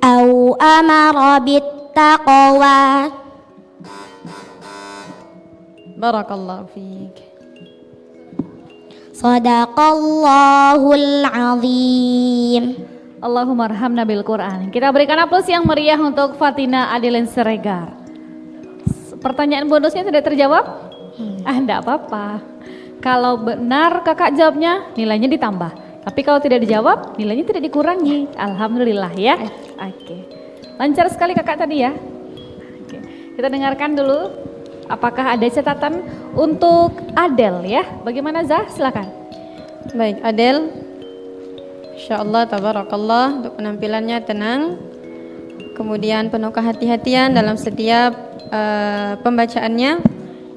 Au amara bittaqwa. Barakallahu fiik. Shadaqallahul azim. Allahumma arhamna bil Quran. Kita berikan aplaus yang meriah untuk Fatina Adeline Siregar. Pertanyaan bonusnya tidak terjawab? Enggak apa-apa. Kalau benar kakak jawabnya, nilainya ditambah. Tapi kalau tidak dijawab, nilainya tidak dikurangi. Alhamdulillah ya. Oke. Lancar sekali kakak tadi ya. Oke. Kita dengarkan dulu. Apakah ada catatan untuk Adel ya? Bagaimana Zah? Silakan. Baik, Adel. Insyaallah tabarakallah untuk penampilannya tenang. Kemudian penuh kehati-hatian dalam setiap pembacaannya.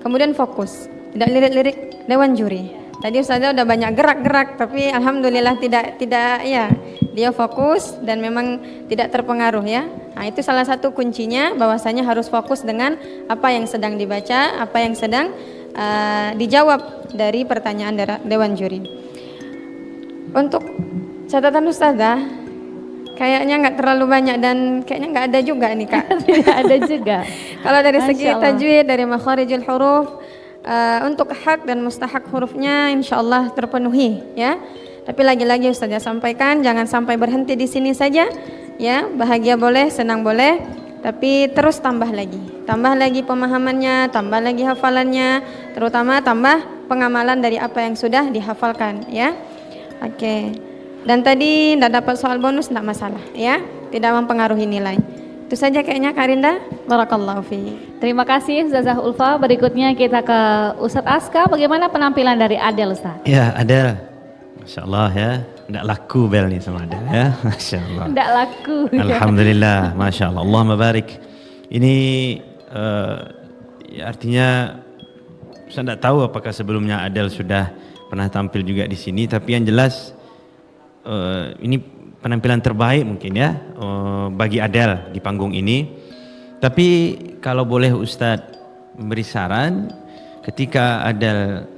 Kemudian fokus. Tidak lirik-lirik dewan juri. Tadi Ustazah udah banyak gerak-gerak tapi alhamdulillah tidak ya. Dia fokus dan memang tidak terpengaruh ya. Nah, itu salah satu kuncinya bahwasanya harus fokus dengan apa yang sedang dibaca, apa yang sedang dijawab dari pertanyaan dewan juri. Untuk catatan Ustazah kayaknya nggak terlalu banyak dan kayaknya nggak ada juga nih Kak. Tidak ada juga. Kalau dari segi Masya Allah. tajwid, dari makharijul huruf, untuk hak dan mustahak hurufnya insyaallah terpenuhi ya. Tapi lagi-lagi Ustazah sampaikan jangan sampai berhenti di sini saja ya. Bahagia boleh, senang boleh, tapi terus tambah lagi pemahamannya, tambah lagi hafalannya, terutama tambah pengamalan dari apa yang sudah dihafalkan ya. Oke. Dan tadi tidak dapat soal bonus tidak masalah ya, tidak mempengaruhi nilai. Itu saja kayaknya Kak Rinda. Barakallahu fi. Terima kasih Zazah Ulfa. Berikutnya kita ke Ustadz Aska. Bagaimana penampilan dari Adel Ustaz? Ya Adel, Masya Allah ya, tidak laku bel nih sama Adel ya, Masya Allah. Tidak laku. Alhamdulillah, Masya Allah, Allah mabarik. Ini ya artinya saya tidak tahu apakah sebelumnya Adel sudah pernah tampil juga di sini, tapi yang jelas ini penampilan terbaik mungkin ya bagi Adel di panggung ini. Tapi kalau boleh Ustadz memberi saran, ketika Adel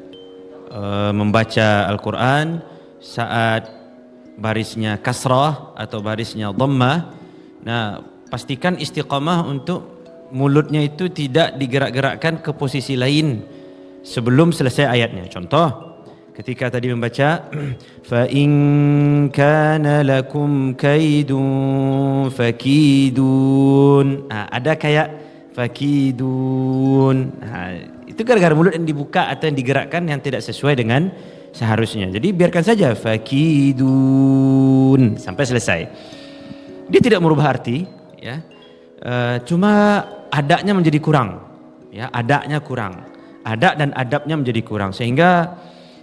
membaca Al-Quran saat barisnya kasrah atau barisnya dhammah, nah pastikan istiqamah untuk mulutnya itu tidak digerak-gerakkan ke posisi lain sebelum selesai ayatnya. Contoh, ketika tadi membaca fa in kana lakum kaidun fakidun, ada kayak fakidun, itu gara-gara mulut yang dibuka atau yang digerakkan yang tidak sesuai dengan seharusnya. Jadi biarkan saja fakidun sampai selesai. Dia tidak merubah arti ya, cuma adaknya menjadi kurang ya, adaknya kurang, adak dan adabnya menjadi kurang, sehingga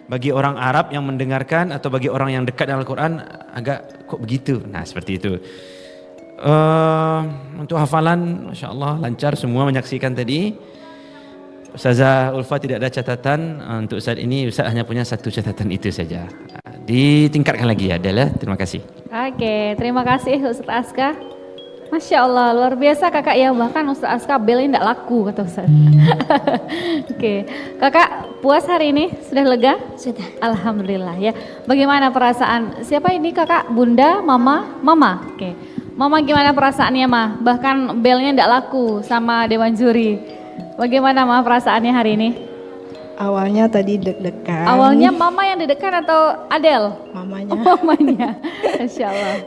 bagi orang Arab yang mendengarkan atau bagi orang yang dekat dengan Al-Quran agak kok begitu. Nah seperti itu. Untuk hafalan, Masya Allah lancar semua menyaksikan tadi. Ustazah Ulfa tidak ada catatan. Untuk saat ini Ustaz hanya punya satu catatan itu saja. Ditingkatkan lagi ya Del ya. Terima kasih. Oke, terima kasih Ustaz Aska. Masya Allah, luar biasa kakak ya. Bahkan Ustaz Aska belnya tidak laku kata Ustaz. Oke, kakak puas hari ini? Sudah lega? Sudah. Alhamdulillah ya. Bagaimana perasaan? Siapa ini kakak? Bunda? Mama? Mama? Oke. Mama gimana perasaannya Ma? Bahkan belnya tidak laku sama Dewan Juri. Bagaimana Ma perasaannya hari ini? Awalnya tadi deg-degan. Awalnya Mama yang deg-degan atau Adel? Mamanya. Mamanya. Masya Allah.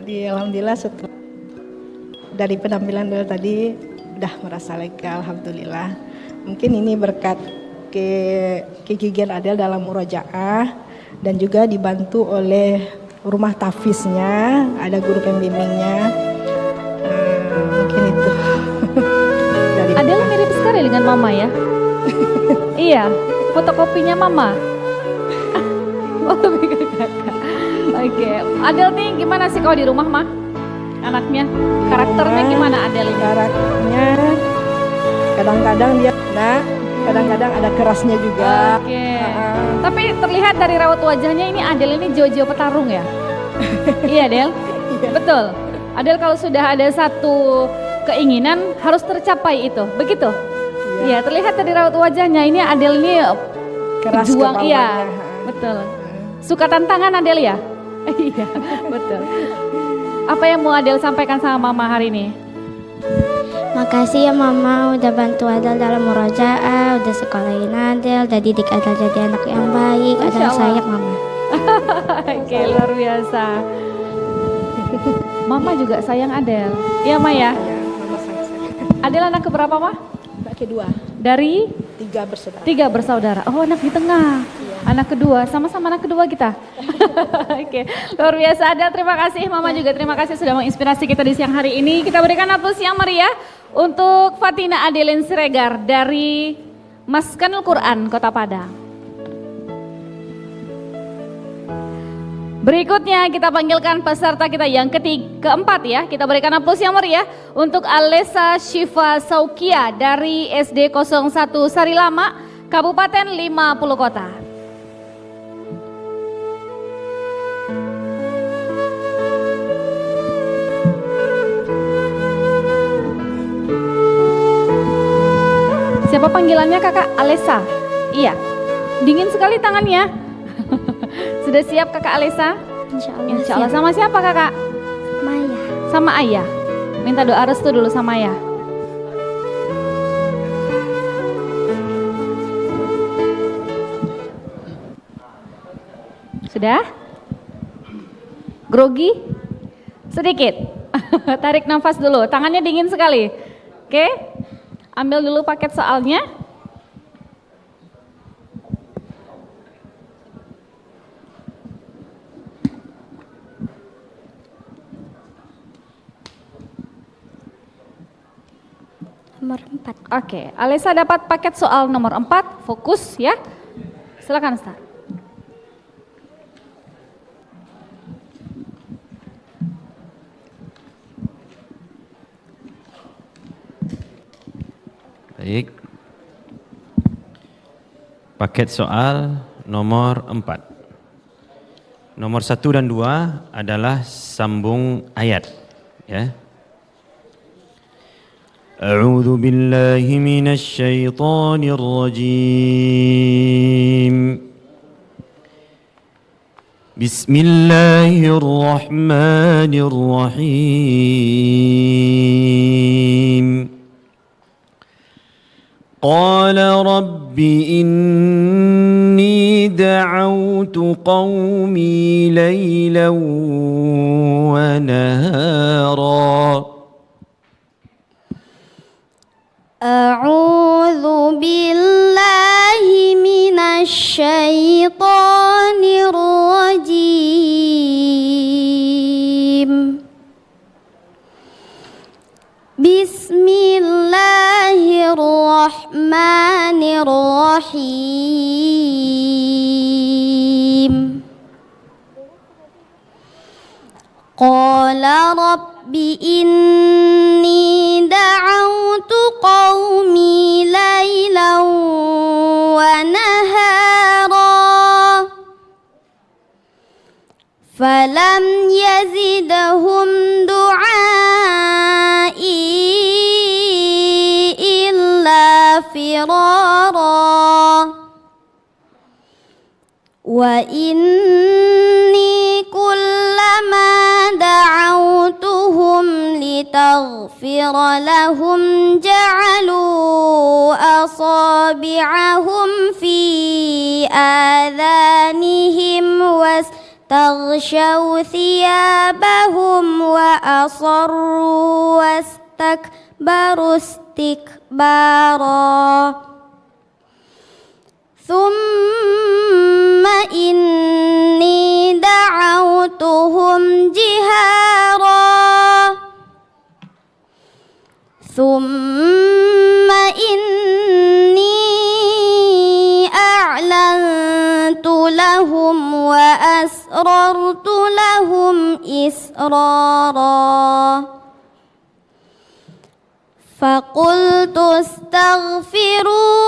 Alhamdulillah setelah dari penampilan Del tadi udah merasa lega, alhamdulillah. Mungkin ini berkat kegigihan Adel dalam murojaah dan juga dibantu oleh rumah tafiznya, ada guru pembimbingnya. Mungkin itu. Adel mirip sekali dengan Mama ya. Iya, fotokopinya Mama. Oh, lebih ke kakak. Oke, Adel nih gimana sih kalau di rumah mah? Anaknya, karakternya gimana Adel ini? Karakternya kadang-kadang dia kadang-kadang ada kerasnya juga. Oke. Tapi terlihat dari raut wajahnya ini Adel ini jauh-jauh petarung ya? Iya Adel? Betul. Adel kalau sudah ada satu keinginan harus tercapai itu, begitu? Iya, terlihat dari raut wajahnya ini Adel ini Keras pejuang, kepalanya. iya, betul. Suka tantangan Adel ya? Iya, betul. Apa yang mau Adel sampaikan sama Mama hari ini? Makasih ya Mama udah bantu Adel dalam murojaah, udah sekolahin Adel, udah didik Adel jadi anak yang baik. Masya Adel Allah. sayang Mama. Oke, luar biasa. Mama juga sayang Adel. Iya Ma ya? Mama sayang. Adel anak keberapa Ma? Anak kedua, Dari 3 bersaudara. 3 bersaudara. Oh, anak di tengah. Anak kedua, sama-sama anak kedua kita. Oke, luar biasa Adel. Terima kasih Mama juga terima kasih sudah menginspirasi kita di siang hari ini. Kita berikan aplaus yang meriah untuk Fatina Adelin Siregar dari Maskanul Quran Kota Padang. Berikutnya kita panggilkan peserta kita yang keempat ya. Kita berikan aplaus yang meriah untuk Alessa Syifa Saukia dari SD 01 Sarilama, Kabupaten 50 Kota. Siapa panggilannya kakak? Alessa? Iya. Dingin sekali tangannya. Sudah siap kakak Alessa? Insya Allah. Insya Allah. Sama siapa kakak? Maya. Sama ayah. Minta doa restu dulu sama ayah. Sudah? Grogi? Sedikit. Tarik nafas dulu. Tangannya dingin sekali. Oke? Ambil dulu paket soalnya. Nomor 4. Oke, Alessa dapat paket soal nomor 4, fokus ya. Silakan Ustaz. Baik. Paket soal nomor 4. Nomor 1 dan 2 adalah sambung ayat ya. A'udzu billahi minasy syaithanir rajim. Bismillahirrahmanirrahim. قال رب إني دعوت قومي ليلا ونهارا أعوذ بالله من الشيطان الرجيم بسم الله الرحمن الرحيم قال رب إني دعوت قومي ليلا ونهارا فلم يزدهم دعائي إلا فرارا وإني كلما دعوتهم لتغفر لهم جعلوا أصابعهم في آذانهم واستغشوا ثيابهم وأصروا واستكبروا استكبارا ثم إني دعوتهم جهارا ثم إني أعلنت لهم وأسررت لهم إسرارا فقلت استغفروا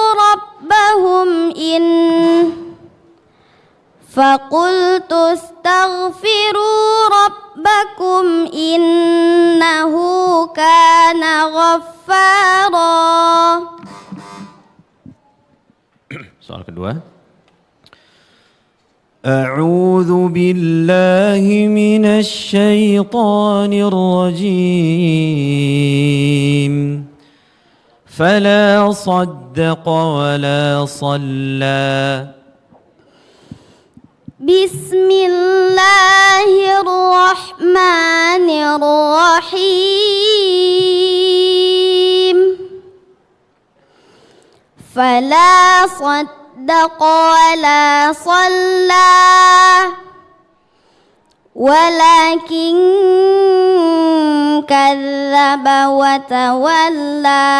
ربكم إنه كان غفارا. Soal kedua. أعوذ بالله من الشيطان الرجيم فلا صدق ولا صلى بسم الله الرحمن الرحيم فلا صدق ولا صلى ولكن كذب وتولى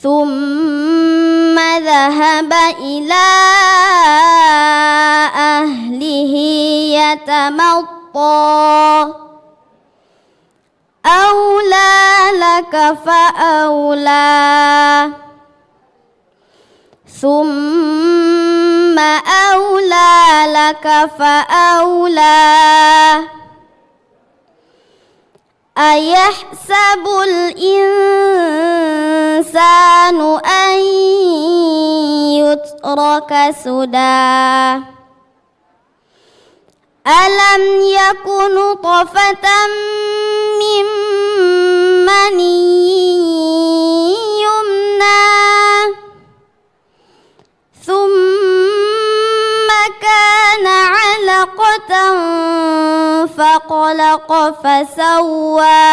ثم ذهب إلى أهله يتمطى أولى لك فأولى ثم أولى لك فأولى أيحسب الإنسان أن يترك سدى ألم يكن نطفة من مني يمنى ثم كان علقة فخلق فسوى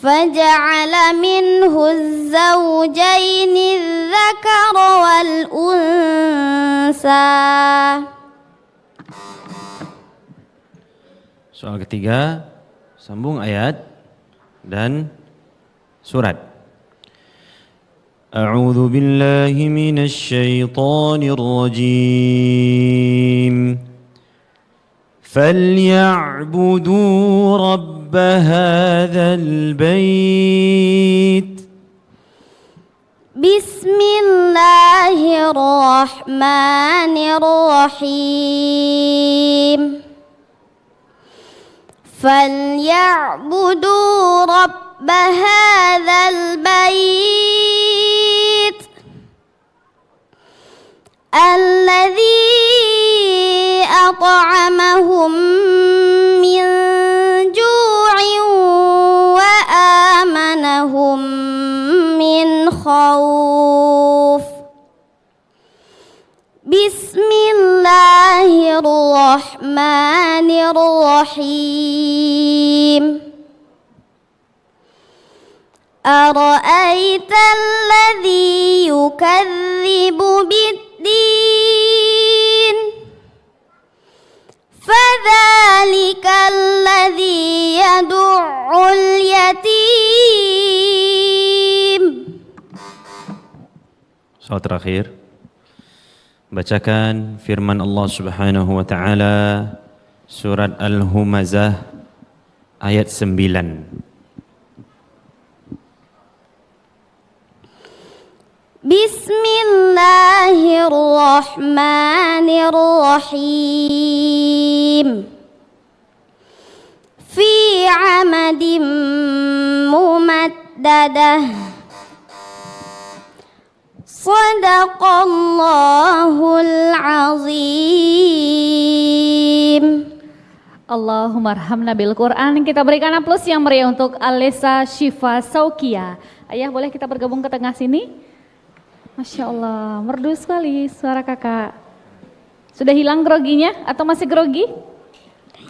فجعل منه الزوجين الذكر والأنثى. Soal ketiga, sambung ayat dan surat. أعوذ بالله من الشيطان الرجيم فليعبدوا رب هذا البيت بسم الله الرحمن الرحيم فليعبدوا رب هذا البيت الذي أطعمهم من جوع وآمنهم من خوف. بسم الله الرحمن الرحيم أرأيت الذي يكذب بالدين فذلك الذي يدع اليتيم. Soal terakhir. bacakan firman Allah Subhanahu wa taala surat Al-Humazah ayat 9. Bismillahirrahmanirrahim. Fi 'amadin mumaddadah. Shadaqallahul azim. Allahumma arhamna bil Quran. Kita berikan aplaus yang meriah untuk Alessa Syifa Saukia. Ayah, boleh kita bergabung ke tengah sini? Masya Allah, merdu sekali suara kakak. Sudah hilang groginya atau masih grogi?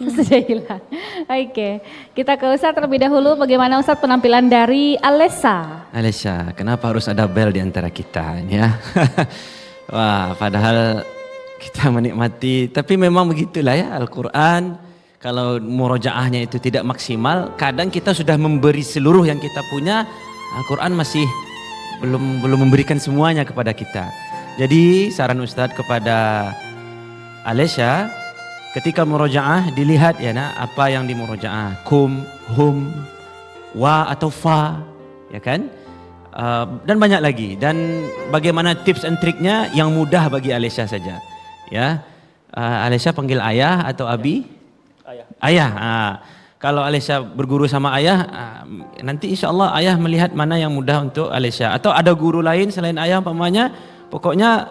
Sudah hilang. Oke, kita ke Ustadz terlebih dahulu. Bagaimana Ustadz penampilan dari Alessa? Alessa, kenapa harus ada bel di antara kita ya? Wah, padahal kita menikmati, tapi memang begitulah ya Al-Quran. Kalau murojaahnya itu tidak maksimal, kadang kita sudah memberi seluruh yang kita punya, Al-Quran masih belum memberikan semuanya kepada kita. Jadi saran Ustadz kepada Alessa, ketika murojaah dilihat ya apa yang di murojaah, kum, hum, wa atau fa, ya kan? Dan banyak lagi. Dan bagaimana tips and triknya yang mudah bagi Alessa saja. Ya, Alessa panggil ayah atau abi? Ayah. Kalau Alessa berguru sama ayah, nanti insya Allah ayah melihat mana yang mudah untuk Alessa. Atau ada guru lain selain ayah umpamanya, pokoknya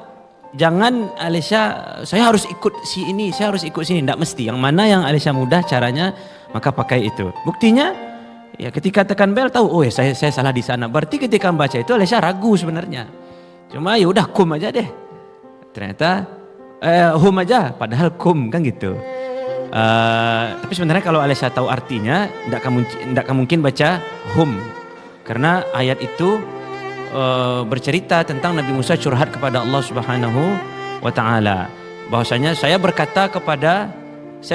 jangan Alessa, saya harus ikut si ini, saya harus ikut sini. Tidak mesti, yang mana yang Alessa mudah caranya, maka pakai itu. Buktinya, ya ketika tekan bel tahu, oh ya saya salah di sana. Berarti ketika membaca itu Alessa ragu sebenarnya. Cuma ya udah kum aja deh. Ternyata hum aja, padahal kum kan gitu. Tapi sebenarnya kalau Alessa tahu artinya, tidak mungkin baca hum, karena ayat itu bercerita tentang Nabi Musa curhat kepada Allah Subhanahu wa taala, bahwasanya saya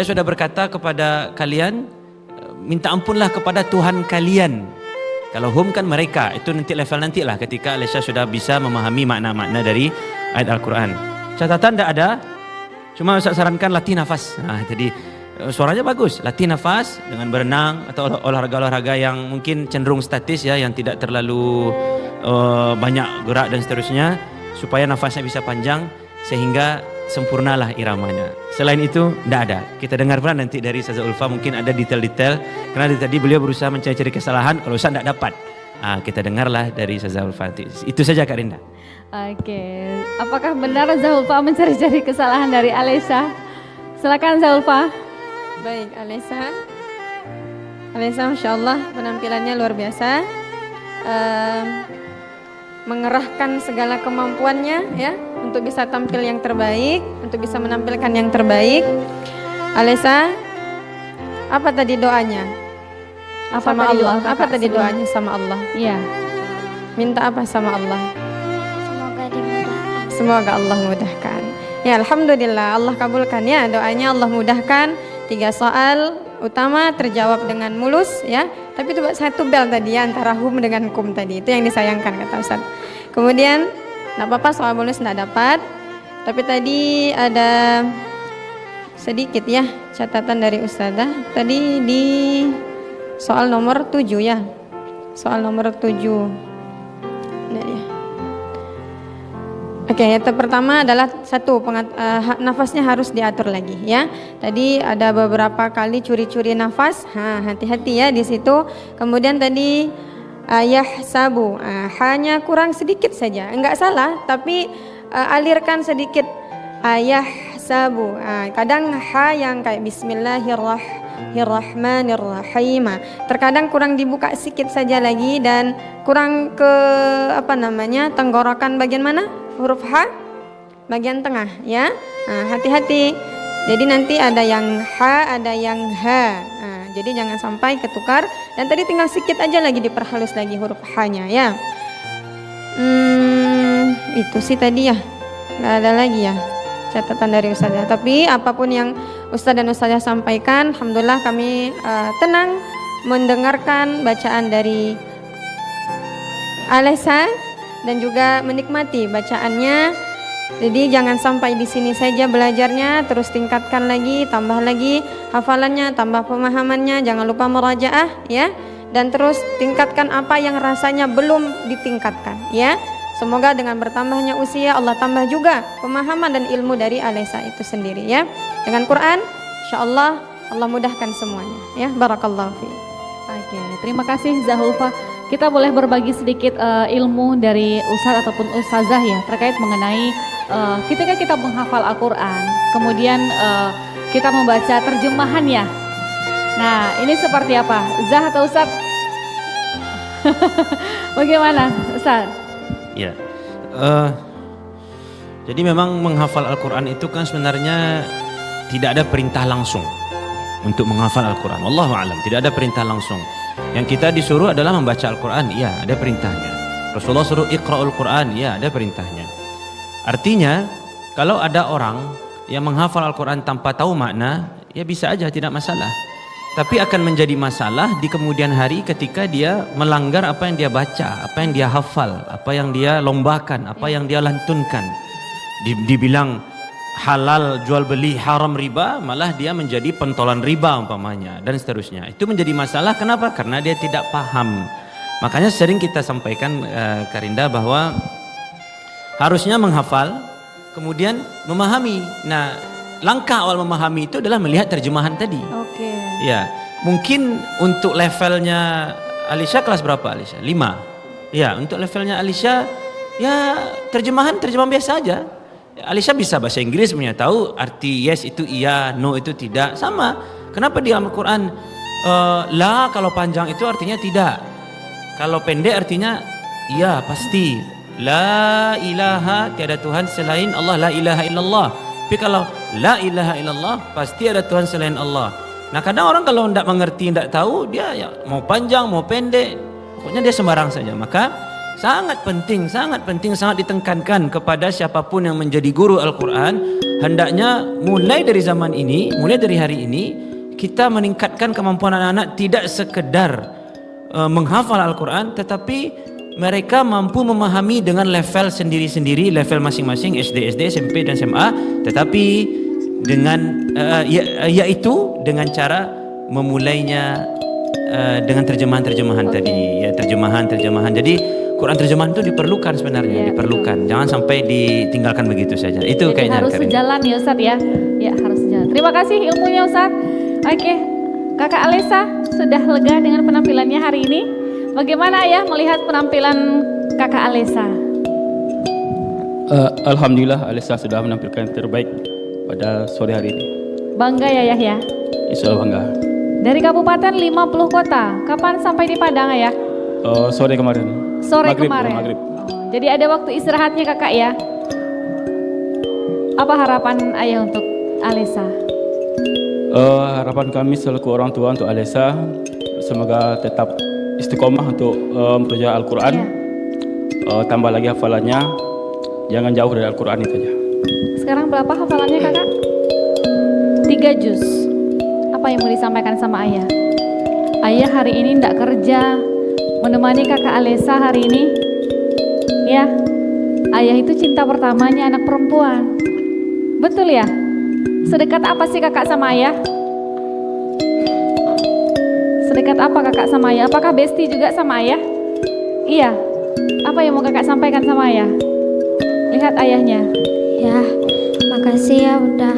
sudah berkata kepada kalian, minta ampunlah kepada Tuhan kalian. Kalau hum kan mereka, itu nanti level nantilah ketika Alessa sudah bisa memahami makna-makna dari ayat Al-Quran. Catatan tidak ada. Cuma saya sarankan latih nafas. Nah, jadi suaranya bagus, latih nafas dengan berenang atau olahraga-olahraga yang mungkin cenderung statis ya, yang tidak terlalu banyak gerak dan seterusnya, supaya nafasnya bisa panjang sehingga sempurnalah iramanya. Selain itu tidak ada. Kita dengar pula nanti dari Ustazah Ulfa, mungkin ada detail-detail, karena tadi beliau berusaha mencari-cari kesalahan, kalau Ustaz tidak dapat. Kita dengarlah dari Ustazah Ulfa. Itu saja Kak Rinda. Oke, apakah benar Zulfa mencari-cari kesalahan dari Alessa? Silakan Zulfa. Baik, Alessa, Masya Allah penampilannya luar biasa, mengerahkan segala kemampuannya ya untuk bisa tampil yang terbaik, untuk bisa menampilkan yang terbaik. Alessa, apa tadi doanya? Sama Allah. Apa tadi doanya sama Allah? Iya. Minta apa sama Allah? Semoga dimudahkan. Semoga Allah mudahkan. Ya, alhamdulillah Allah kabulkan ya doanya, Allah mudahkan. 3 soal utama terjawab dengan mulus ya. Tapi itu satu bel tadi ya, antara hum dengan kum tadi. Itu yang disayangkan kata Ustaz. Kemudian enggak apa-apa soal bonus enggak dapat. Tapi tadi ada sedikit ya catatan dari Ustazah. Tadi di soal nomor 7 ya. Soal nomor 7. Oke, yang pertama adalah nafasnya harus diatur lagi ya. Tadi ada beberapa kali curi-curi nafas, hati-hati ya di situ. Kemudian tadi yahsabu, hanya kurang sedikit saja, enggak salah, tapi alirkan sedikit. Yahsabu, kadang yang kayak Bismillahirrahmanirrahim, terkadang kurang dibuka sedikit saja lagi dan kurang ke tenggorokan bagian mana? Huruf H bagian tengah ya. Hati-hati. Jadi nanti ada yang H, ada yang H. Jadi jangan sampai ketukar. Dan tadi tinggal sedikit aja lagi diperhalus lagi huruf H-nya ya. Itu sih tadi ya. Nggak ada lagi ya catatan dari Ustazah. Tapi apapun yang Ustaz dan Ustazah sampaikan, alhamdulillah kami tenang mendengarkan bacaan dari Alessa dan juga menikmati bacaannya. Jadi jangan sampai di sini saja belajarnya, terus tingkatkan lagi, tambah lagi hafalannya, tambah pemahamannya, jangan lupa murajaah ya. Dan terus tingkatkan apa yang rasanya belum ditingkatkan ya. Semoga dengan bertambahnya usia Allah tambah juga pemahaman dan ilmu dari Alesa itu sendiri ya. Dengan Quran insyaallah Allah mudahkan semuanya ya. Barakallahu fi. Oke, terima kasih Zahulfa. Kita boleh berbagi sedikit ilmu dari Ustadz ataupun Ustazah ya terkait mengenai ketika kita menghafal Al-Quran, kemudian kita membaca terjemahannya. Nah, ini seperti apa? Zah atau Ustadz? Bagaimana Ustadz? Ya, jadi memang menghafal Al-Quran itu kan sebenarnya tidak ada perintah langsung untuk menghafal Al-Quran. Wallahu a'lam, tidak ada perintah langsung. Yang kita disuruh adalah membaca Al-Quran, iya ada perintahnya. Rasulullah suruh iqra'ul Quran, iya ada perintahnya. Artinya kalau ada orang yang menghafal Al-Quran tanpa tahu makna, ya bisa aja tidak masalah. Tapi akan menjadi masalah di kemudian hari ketika dia melanggar apa yang dia baca, apa yang dia hafal, apa yang dia lombakan, apa yang dia lantunkan. Dibilang halal jual beli, haram riba, malah dia menjadi pentolan riba umpamanya dan seterusnya. Itu menjadi masalah. Kenapa? Karena dia tidak paham. Makanya sering kita sampaikan Karinda bahwa harusnya menghafal kemudian memahami. Nah, langkah awal memahami itu adalah melihat terjemahan tadi. Oke. Ya, mungkin untuk levelnya Alisha kelas berapa Alisha? 5. Ya, untuk levelnya Alisha ya terjemahan biasa aja. Alisha bisa bahasa Inggris, punya tahu arti yes itu iya, no itu tidak, sama. Kenapa di Al-Quran la kalau panjang itu artinya tidak, kalau pendek artinya iya pasti. La ilaha tiada Tuhan selain Allah, la ilaha illallah. Tapi kalau la ilaha illallah pasti ada Tuhan selain Allah. Nah kadang orang kalau tidak mengerti, tidak tahu, dia ya, mau panjang mau pendek, pokoknya dia sembarang saja. Maka sangat penting, sangat ditekankan kepada siapapun yang menjadi guru Al-Quran, hendaknya mulai dari zaman ini, mulai dari hari ini, kita meningkatkan kemampuan anak-anak tidak sekedar menghafal Al-Quran, tetapi mereka mampu memahami dengan level sendiri-sendiri, level masing-masing, SD, SMP dan SMA, tetapi dengan yaitu dengan cara memulainya dengan terjemahan-terjemahan tadi, ya terjemahan. Jadi Quran terjemahan itu diperlukan sebenarnya, diperlukan. Jangan sampai ditinggalkan begitu saja. Itu jadi kayaknya harus sejalan ya Ustadz ya. Ya harus sejalan. Terima kasih ilmunya Ustadz. Oke, Kakak Alesa sudah lega dengan penampilannya hari ini. Bagaimana ya melihat penampilan Kakak Alesa? Alhamdulillah Alesa sudah menampilkan terbaik pada sore hari ini. Bangga ya Yahya? Insya Allah bangga. Dari kabupaten 50 kota, kapan sampai di Padang ya? Sore kemarin. Sore Maghrib, kemarin. Maghrib. Jadi ada waktu istirahatnya kakak ya. Apa harapan ayah untuk Alesa? Harapan kami selaku orang tua untuk Alesa, semoga tetap istiqomah untuk belajar Al-Quran. Tambah lagi hafalannya, jangan jauh dari Al-Quran itu aja. Sekarang berapa hafalannya kakak? 3 juz. Apa yang mau disampaikan sama ayah? Ayah hari ini tidak kerja, menemani kakak Alesa hari ini. Ya, ayah itu cinta pertamanya anak perempuan. Betul ya? Sedekat apa sih kakak sama ayah? Sedekat apa kakak sama ayah? Apakah bestie juga sama ayah? Iya. Apa yang mau kakak sampaikan sama ayah? Lihat ayahnya. Ya, makasih ya udah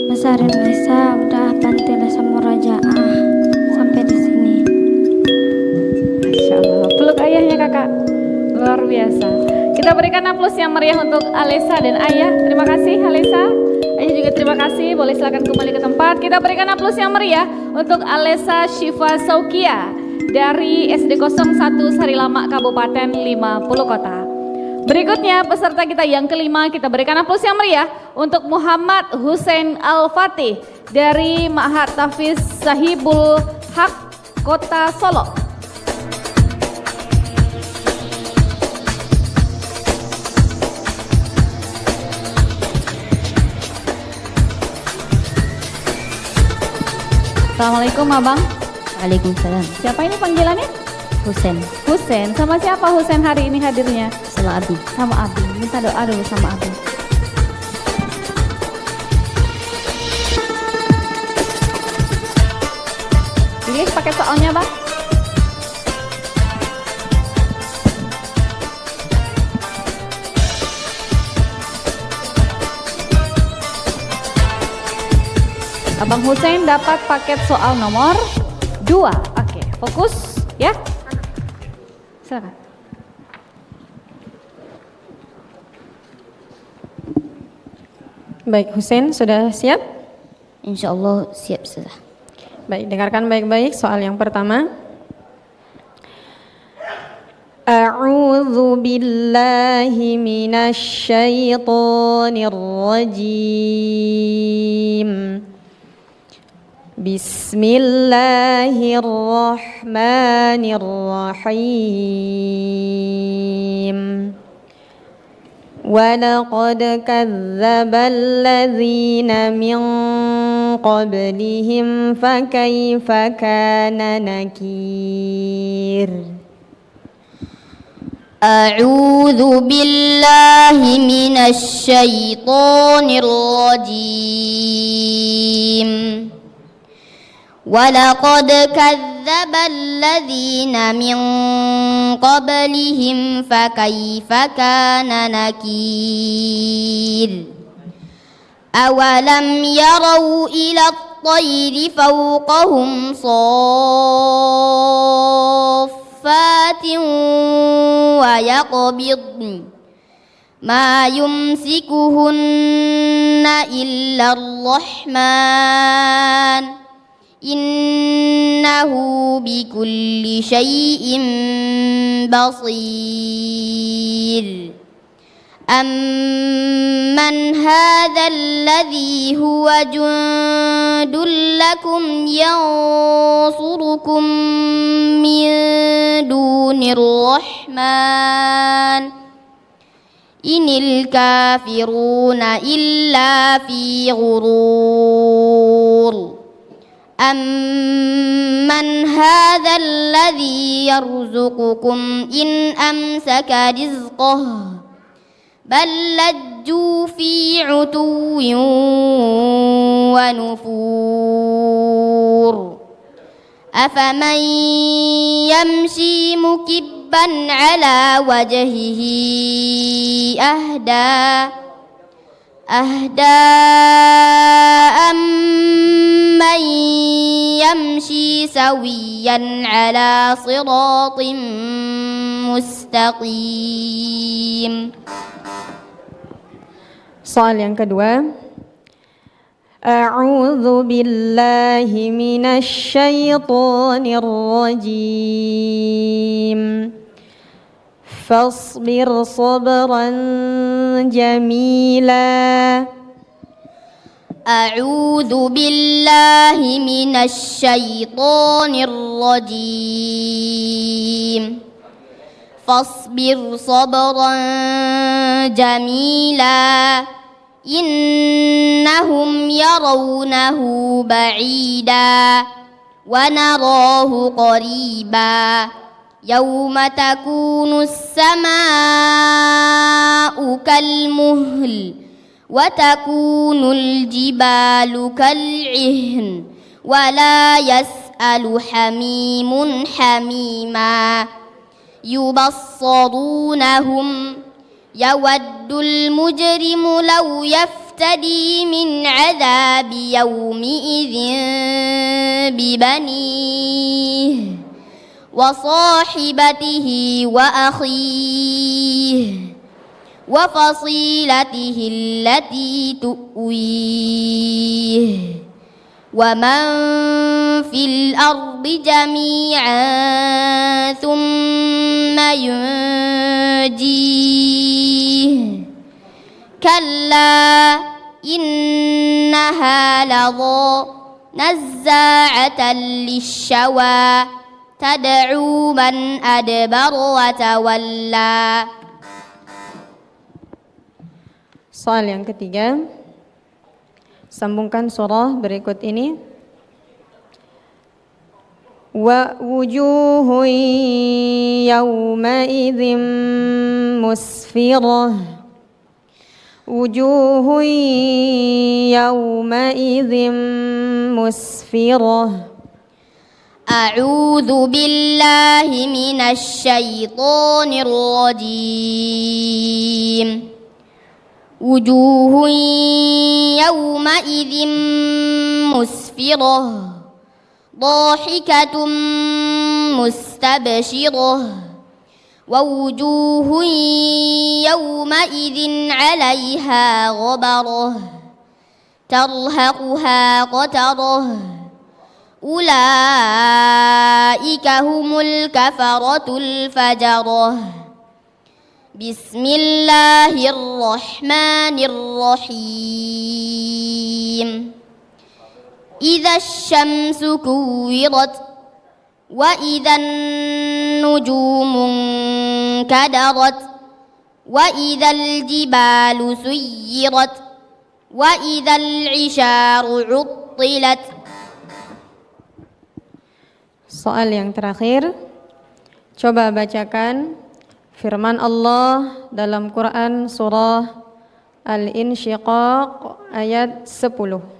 besarin Lesa, udah bantu Lesa murajaah sampai di sini. Masya Allah, peluk ayahnya kakak, luar biasa. Kita berikan aplaus yang meriah untuk Alesa dan ayah. Terima kasih Alesa, ayah juga terima kasih. Boleh silakan kembali ke tempat. Kita berikan aplaus yang meriah untuk Alesa Syifa Saukia dari SD 01 Sarilama Kabupaten 50 Kota. Berikutnya peserta kita yang kelima, kita berikan aplaus yang meriah untuk Muhammad Hussein Al-Fatih dari Ma'had Tahfiz Sahibul Haq Kota Solo. Assalamualaikum Abang. Waalaikumsalam. Siapa ini panggilannya? Husen. Husen. Sama siapa Husen hari ini hadirnya? Sama Abi. Sama Abi. Minta doa dulu sama Abi. Pilih paket soalnya, Bang. Abang Hussein dapat paket soal nomor 2. Oke, fokus ya. Silakan. Baik, Hussein sudah siap? Insya Allah siap sudah. Baik, dengarkan baik-baik soal yang pertama. A'udzu billahi minasy syaithanir rajim. Bismillahirrahmanirrahim. وَلَقَدْ كَذَّبَ الَّذِينَ مِنْ قَبْلِهِمْ فَكَيْفَ كَانَ نَكِيرِ أعوذ بالله من الشيطان الرجيم ولقد كذب الذين من قبلهم فكيف كان نكير أولم يروا إلى الطير فوقهم صافات ويقبضن ما يمسكهن إلا الرحمن إنه بكل شيء بصير أمن هذا الذي هو جند لكم ينصركم من دون الرحمن إن الكافرون إلا في غرور أمن هذا الذي يرزقكم إن أمسك رزقه بل لجوا في عتو ونفور أفمن يمشي مكبا على وجهه أهدى أمن يمشي سويا على صراط مستقيم. Soal yang kedua. A'udzu billahi minasy syaithanir rajim. Fasbir sabran jamila. أعوذ بالله من الشيطان الرجيم فاصبر صبرا جميلا إنهم يرونه بعيدا ونراه قريبا يوم تكون السماء كالمهل وتكون الجبال كالعهن ولا يسأل حميم حميما يبصرونهم يود المجرم لو يفتدي من عذاب يومئذ ببنيه وصاحبته وأخيه وفصيلته التي تؤويه ومن في الأرض جميعا ثم ينجيه كلا إنها لظى نزاعة للشوى تدعو من أدبر وتولى. Soal yang ketiga, sambungkan surah berikut ini. Wa wujuhun yawma'idhin musfirah. Wujuhun yawma'idhin musfirah. أعوذ بالله من الشيطان الرجيم وجوه يومئذ مسفرة ضاحكة مستبشرة ووجوه يومئذ عليها غبرة ترهقها قترة أولئك هم الكفرة الفجرة بسم الله الرحمن الرحيم إذا الشمس كورت وإذا النجوم انكدرت وإذا الجبال سيرت وإذا العشار عطلت. Soal yang terakhir, coba bacakan firman Allah dalam Quran surah Al-Insyiqaq ayat 10.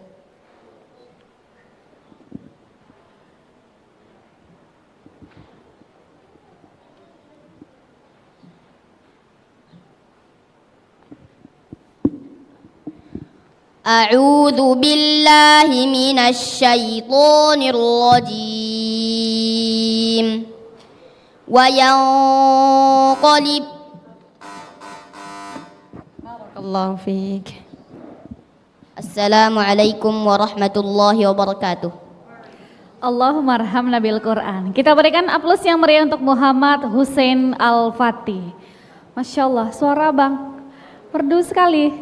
أعوذ بالله من الشيطان الرجيم وينقلب Barakallahu fiik. Assalamualaikum warahmatullahi wabarakatuh. Allahumma arhamna bil Quran. Kita berikan aplaus yang meriah untuk Muhammad Hussein Al-Fatih. Masya Allah, suara Bang merdu sekali.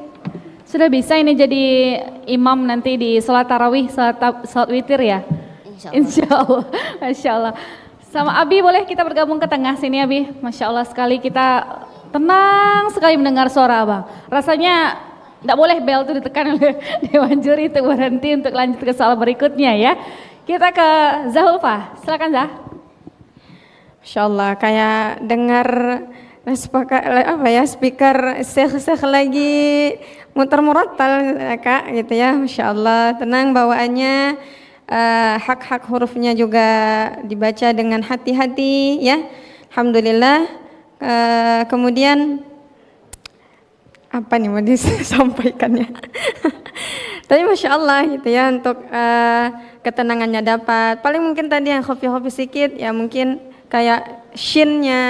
Sudah bisa ini jadi imam nanti di sholat tarawih, sholat witir ya? Insya Allah. Masya Allah. Sama Abi boleh kita bergabung ke tengah sini Abi. Masya Allah sekali kita tenang sekali mendengar suara Abang. Rasanya tidak boleh bel itu ditekan oleh Dewan Juri untuk berhenti untuk lanjut ke soal berikutnya ya. Kita ke Zahulfa, silakan Zah. Masya Allah, kayak dengar speaker syekh lagi muter murattal Kak gitu ya. Masya Allah, tenang bawaannya, hak-hak hurufnya juga dibaca dengan hati-hati ya. Alhamdulillah. Kemudian apa nih mau disampaikannya? Tapi Masya Allah gitu ya, untuk ketenangannya dapat. Paling mungkin tadi yang hobi-hobi sedikit ya, mungkin kayak shinnya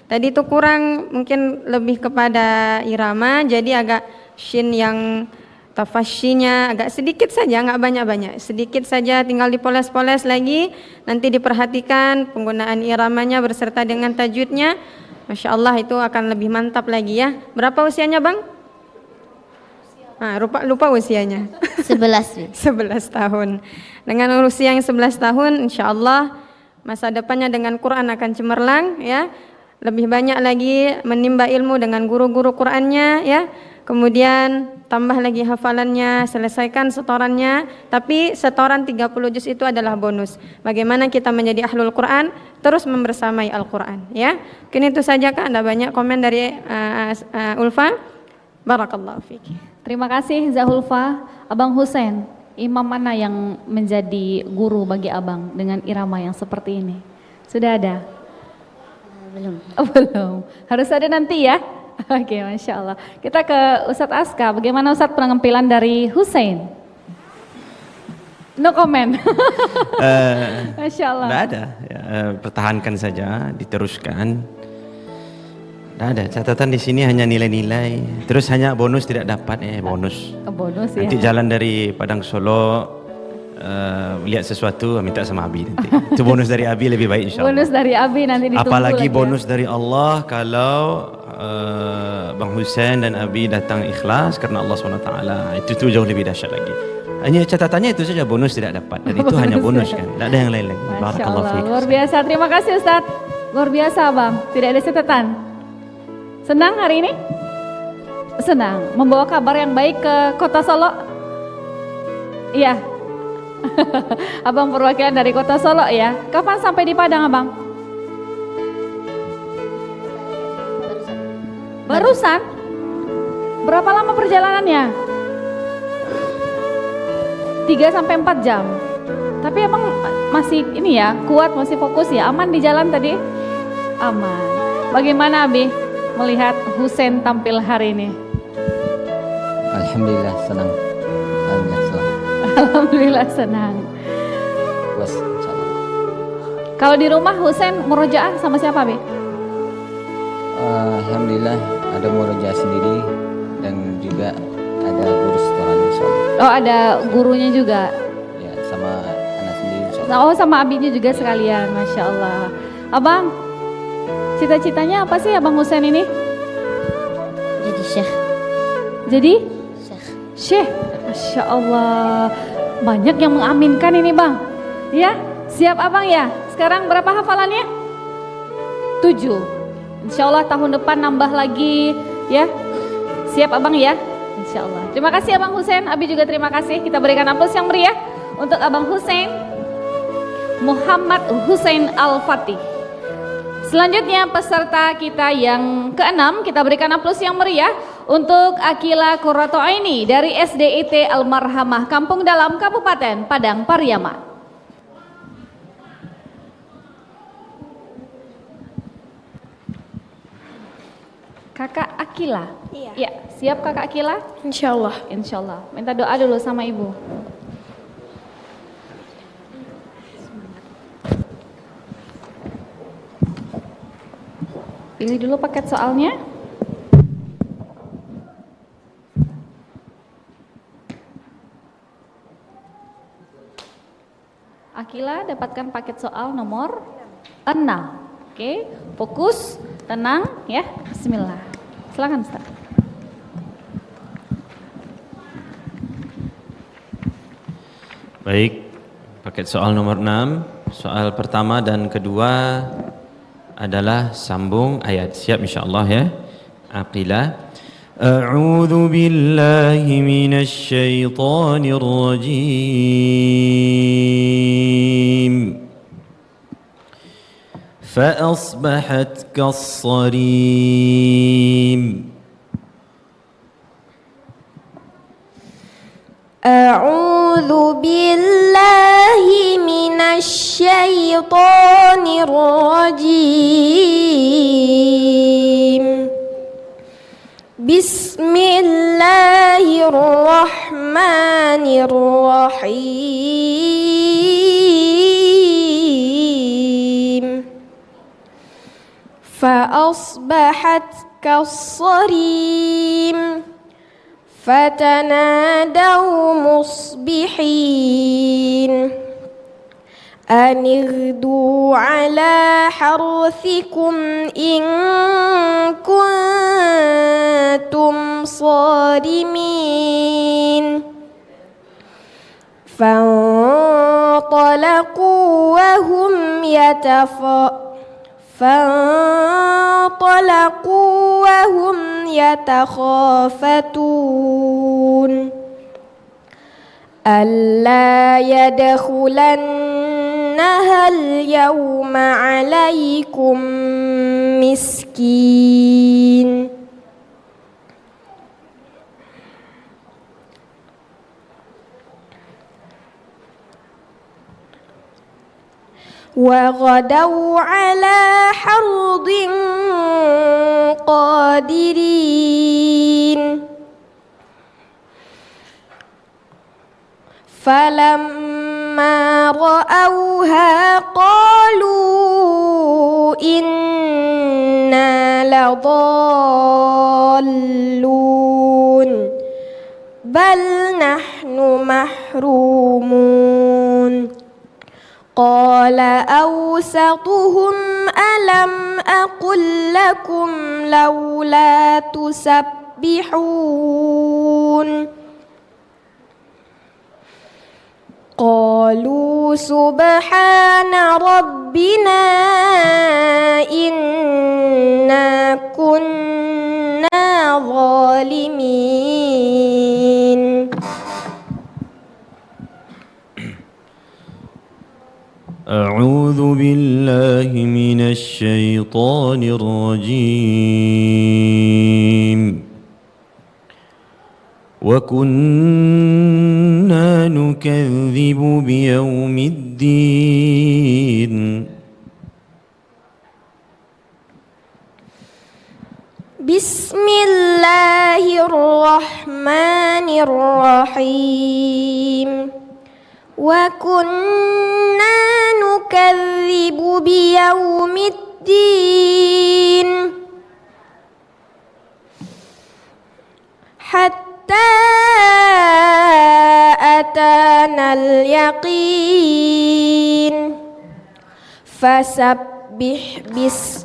tadi itu kurang, mungkin lebih kepada irama, jadi agak shin yang tafashinya agak sedikit saja, nggak banyak-banyak, sedikit saja, tinggal dipoles-poles lagi, nanti diperhatikan penggunaan iramanya berserta dengan tajwidnya. Masya Allah, itu akan lebih mantap lagi ya. Berapa usianya Bang? Lupa usianya. 11. 11 tahun. Dengan usia yang 11 tahun, insya Allah masa depannya dengan Quran akan cemerlang ya. Lebih banyak lagi menimba ilmu dengan guru-guru Qurannya ya. Kemudian tambah lagi hafalannya, selesaikan setorannya. Tapi setoran 30 juz itu adalah bonus. Bagaimana kita menjadi ahlul Quran, terus membersamai Al-Quran ya. Mungkin itu saja Kak, ada banyak komen dari Ulfa. Barakallahu fiik. Terima kasih Zahulfa. Abang Hussein, imam mana yang menjadi guru bagi abang dengan irama yang seperti ini? Sudah ada? Belum. Oh, belum. Harus ada nanti ya? Oke, Masya Allah. Kita ke Ustadz Aska. Bagaimana Ustadz penampilan dari Hussein? No comment. Masya Allah. Tidak ada. Ya, pertahankan saja, diteruskan. Tidak ada. Catatan di sini hanya nilai-nilai. Terus hanya bonus tidak dapat bonus. Bonus ya. Nanti jalan dari Padang Solo, lihat sesuatu minta sama Abi nanti. Itu bonus dari Abi lebih baik insya Allah. Bonus dari Abi nanti ditunggu Apalagi lagi bonus dari Allah kalau Bang Hussein dan Abi datang ikhlas karena Allah SWT. Itu jauh lebih dahsyat lagi. Hanya catatannya itu saja, bonus tidak dapat. Dan itu hanya bonus kan, tidak ada yang lain lagi. Masya Allah, luar biasa. Terima kasih Ustadz. Luar biasa Bang, tidak ada catatan. Senang hari ini? Senang. Membawa kabar yang baik ke Kota Solo? Iya. Abang perwakilan dari Kota Solo ya. Kapan sampai di Padang Abang? Barusan? Berapa lama perjalanannya? 3 sampai 4 jam. Tapi Abang masih ini ya, kuat, masih fokus ya, aman di jalan tadi? Aman. Bagaimana Abi melihat Husain tampil hari ini? Alhamdulillah senang. Alhamdulillah senang. Puas, insyaallah. Kalau di rumah Husain murojaah sama siapa Abi? Alhamdulillah ada murojaah sendiri dan juga ada guru setoran insyaallah. Oh ada gurunya juga? Ya sama anak sendiri insyaallah. Oh sama abinya juga sekalian, Masya Allah. Abang, cita-citanya apa sih Abang Husain ini? Jadi syekh. Jadi? Syekh. Masya Allah. Banyak yang mengaminkan ini Bang. Ya, siap Abang ya? Sekarang berapa hafalannya? 7. Insya Allah tahun depan nambah lagi ya. Siap Abang ya? Insya Allah. Terima kasih Abang Husain. Abi juga terima kasih. Kita berikan aplaus yang meriah untuk Abang Husain Muhammad Husain Al-Fatih. Selanjutnya peserta kita yang keenam, kita berikan aplaus yang meriah untuk Akila Qurratu Aini dari SDIT Al-Marhamah Kampung Dalam Kabupaten Padang Pariaman. Kakak Akila. Iya. Ya, siap Kakak Akila? Insyaallah. Insyaallah. Minta doa dulu sama Ibu. Pilih dulu paket soalnya. Akila dapatkan paket soal nomor 6. Oke, fokus, tenang ya. Bismillah. Silakan Ustaz. Baik, paket soal nomor 6. Soal pertama dan kedua adalah sambung ayat. Siap insyaallah ya. Aqilah. A'udzu billahi minasy syaithanir rajim. فأصبحت كالصريم. أعوذ بالله من الشيطان الرجيم. بسم الله الرحمن الرحيم. فأصبحت كالصريم. فتنادوا مصبحين أن اغدوا على حرثكم إن كنتم صارمين. فانطلقوا وهم يتخافتون ألا يدخلنها اليوم عليكم مسكين. وغدوا على حرد قادرين. فلما رأوها قالوا إنا لضالون بل نحن محرومون. قال أوسطهم ألم أقل لكم لولا تسبحون. قالوا سبحان ربنا إنا كنا ظالمين. أعوذ بالله من الشيطان الرجيم. وكنا نكذب بيوم الدين. Bismillahirrahmanirrahim. Wa kunna nukadzibu biyaumiddin hatta atanal yaqin fasabbih bis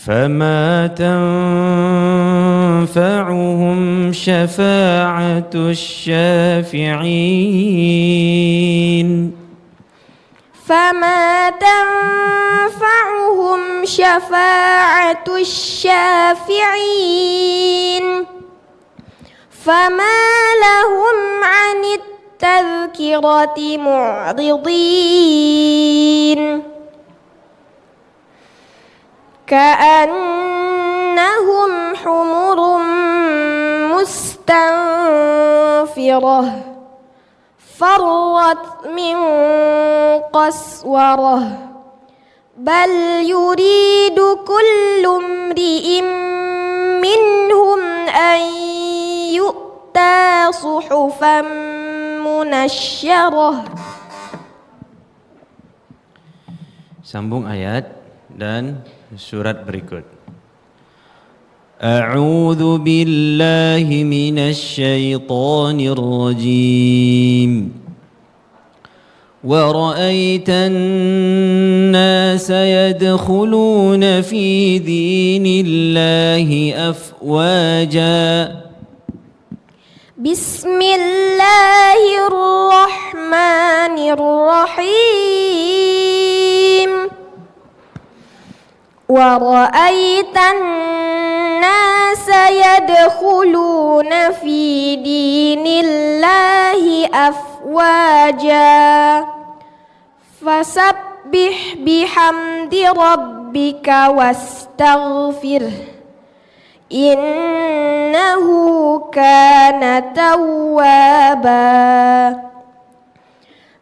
فما تنفعهم شفاعة الشافعين. فما تنفعهم شفاعة الشافعين فما لهم عن التذكرة معرضين كأنهم حمر مستنفرة فرت من قسورة بل يريد كل امرئ منهم أن يؤتى صحفا منشرة. Sambung ayat dan surat berikut. A'udzu billahi minasy syaithanir rajim. Wa ra'aitan nasa yadkhuluna fi dinillahi afwaja. Bismillahirrahmanirrahim. وَرَأَيْتَ النَّاسَ يَدْخُلُونَ فِي دِينِ اللَّهِ أَفْوَاجًا فَسَبِّحْ بِحَمْدِ رَبِّكَ وَاسْتَغْفِرْهُ إِنَّهُ كَانَ تَوَّابًا.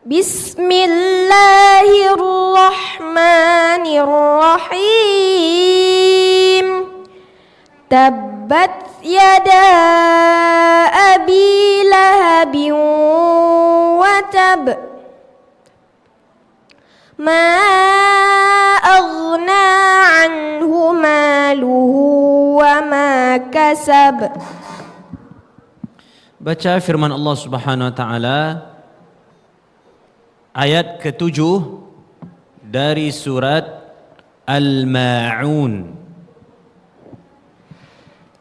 Bismillahirrahmanirrahim. Tabbat yada abi lahabin wa tab. Ma aghna anhu maluhu wa ma kasab. Baca firman Allah Subhanahu wa taala ayat ke-7 dari surat Al-Ma'un.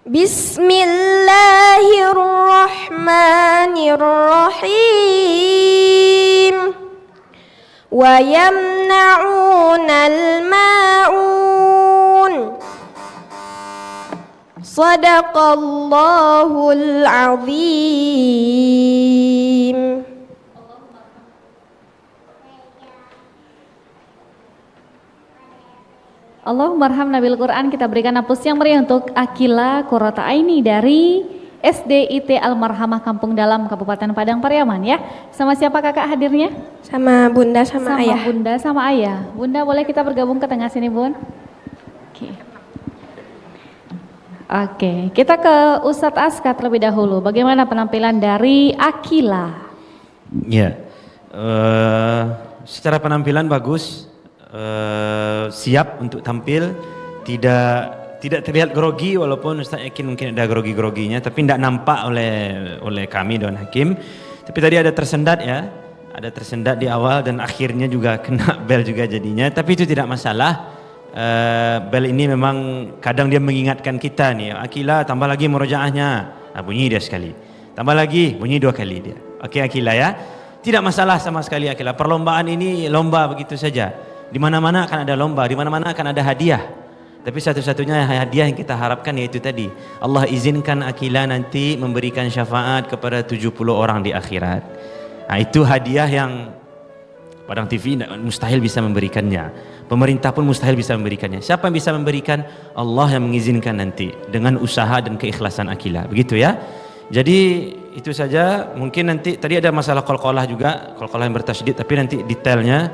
Bismillahirrahmanirrahim. Wa yamna'unal ma'un. Sadaqallahul azim. Allahumma arhamna bil Quran. Kita berikan aplaus yang meriah untuk Akila Qurrata Aini dari SDIT Al-Marhamah Kampung Dalam Kabupaten Padang Pariaman ya. Sama siapa kakak hadirnya? Sama bunda sama ayah. Sama bunda sama ayah. Bunda boleh kita bergabung ke tengah sini bun? Oke, kita ke Ustadz Aska terlebih dahulu. Bagaimana penampilan dari Akila? Ya, secara penampilan bagus. Siap untuk tampil, tidak terlihat grogi walaupun Ustaz yakin mungkin ada grogi-groginya, tapi tidak nampak oleh kami Dewan Hakim. Tapi tadi ada tersendat ya, ada tersendat di awal dan akhirnya juga kena bel juga jadinya, tapi itu tidak masalah. Bel ini memang kadang dia mengingatkan kita nih, Akila tambah lagi murojaahnya, bunyi dia sekali, tambah lagi bunyi 2 kali dia. Oke Akila ya, tidak masalah sama sekali Akila. Perlombaan ini lomba begitu saja. Di mana-mana akan ada lomba, di mana-mana akan ada hadiah. Tapi satu-satunya hadiah yang kita harapkan yaitu tadi, Allah izinkan Akila nanti memberikan syafaat kepada 70 orang di akhirat. Nah, itu hadiah yang Padang TV mustahil bisa memberikannya. Pemerintah pun mustahil bisa memberikannya. Siapa yang bisa memberikan? Allah yang mengizinkan nanti dengan usaha dan keikhlasan Akila. Begitu ya. Jadi itu saja. Mungkin nanti tadi ada masalah qalqalah juga, qalqalah yang bertasydid, tapi nanti detailnya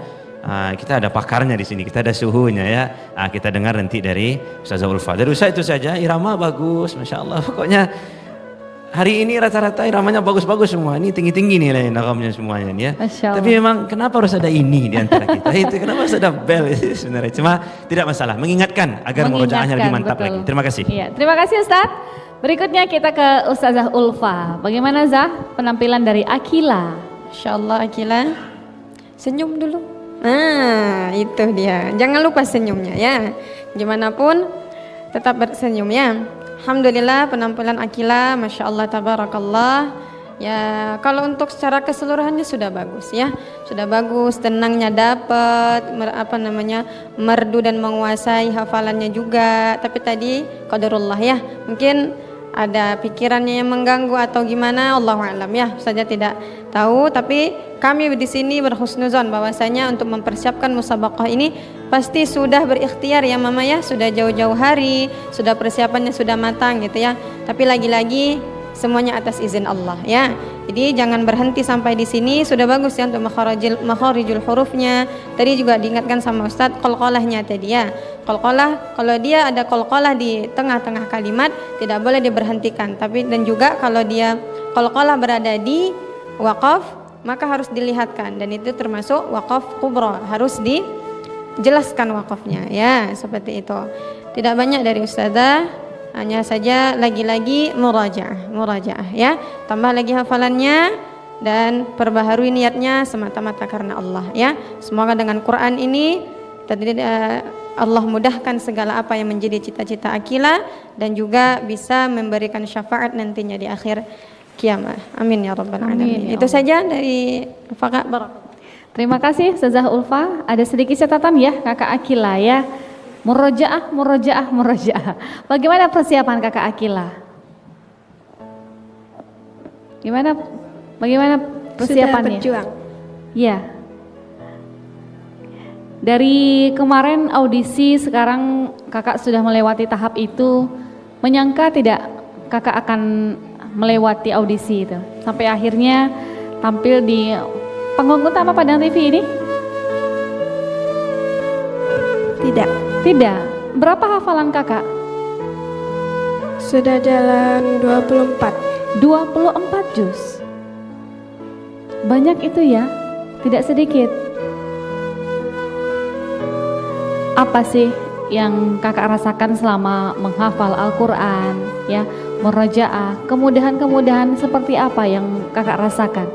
kita ada pakarnya di sini, kita ada suhunya ya. Kita dengar nanti dari Ustazah Ulfa. Dari Ustaz itu saja, irama bagus, masya Allah. Pokoknya hari ini rata-rata iramanya bagus-bagus semua. Ini tinggi-tinggi nih nakamnya semuanya nih ya. Tapi memang kenapa harus ada ini di antara kita? Itu kenapa harus ada bel itu sebenarnya. Cuma tidak masalah, mengingatkan agar murojaahnya lebih mantap lagi. Terima kasih. Iya, terima kasih Ustaz. Berikutnya kita ke Ustazah Ulfa. Bagaimana Zah penampilan dari Akila? Insyaallah Akila. Senyum dulu. Nah, itu dia. Jangan lupa senyumnya ya. Gimana pun tetap bersenyum ya. Alhamdulillah penampilan Akila, masya Allah, tabarakallah. Ya, kalau untuk secara keseluruhannya sudah bagus ya. Sudah bagus, tenangnya dapat, merdu dan menguasai hafalannya juga. Tapi tadi qadarullah ya. Mungkin ada pikirannya yang mengganggu atau gimana, Allahu a'lam ya. Saja tidak tahu, tapi kami di sini berhusnuzon bahwasanya untuk mempersiapkan musabaqah ini pasti sudah berikhtiar ya Mama ya, sudah jauh-jauh hari, sudah persiapannya sudah matang gitu ya. Tapi lagi-lagi semuanya atas izin Allah ya. Jadi jangan berhenti sampai di sini, sudah bagus ya untuk makharijul hurufnya. Tadi juga diingatkan sama Ustadz qalqalahnya tadi ya. Qalqalah, kalau dia ada qalqalah di tengah-tengah kalimat tidak boleh diberhentikan. Tapi dan juga kalau dia qalqalah berada di waqaf, maka harus dilihatkan, dan itu termasuk waqaf kubra, harus dijelaskan waqafnya ya, seperti itu. Tidak banyak dari Ustazah, hanya saja lagi-lagi murajaah ya, tambah lagi hafalannya dan perbaharui niatnya semata-mata karena Allah ya. Semoga dengan Quran ini Allah mudahkan segala apa yang menjadi cita-cita Akila dan juga bisa memberikan syafaat nantinya di akhir kiamat. Amin ya rabbal alamin. Itu saja dari Kakak Barak. Terima kasih Ustazah Ulfa. Ada sedikit catatan ya Kakak Akila ya. Murojaah. Bagaimana persiapan Kakak Akila? Bagaimana persiapannya? Sudah berjuang. Ya. Dari kemarin audisi, sekarang Kakak sudah melewati tahap itu. Menyangka tidak Kakak akan melewati audisi itu sampai akhirnya tampil di panggung utama Padang TV ini? Tidak. Berapa hafalan Kakak? Sudah jalan 24 juz. Banyak itu ya, tidak sedikit. Apa sih yang Kakak rasakan selama menghafal Al-Quran ya, murojaah, kemudahan-kemudahan seperti apa yang Kakak rasakan?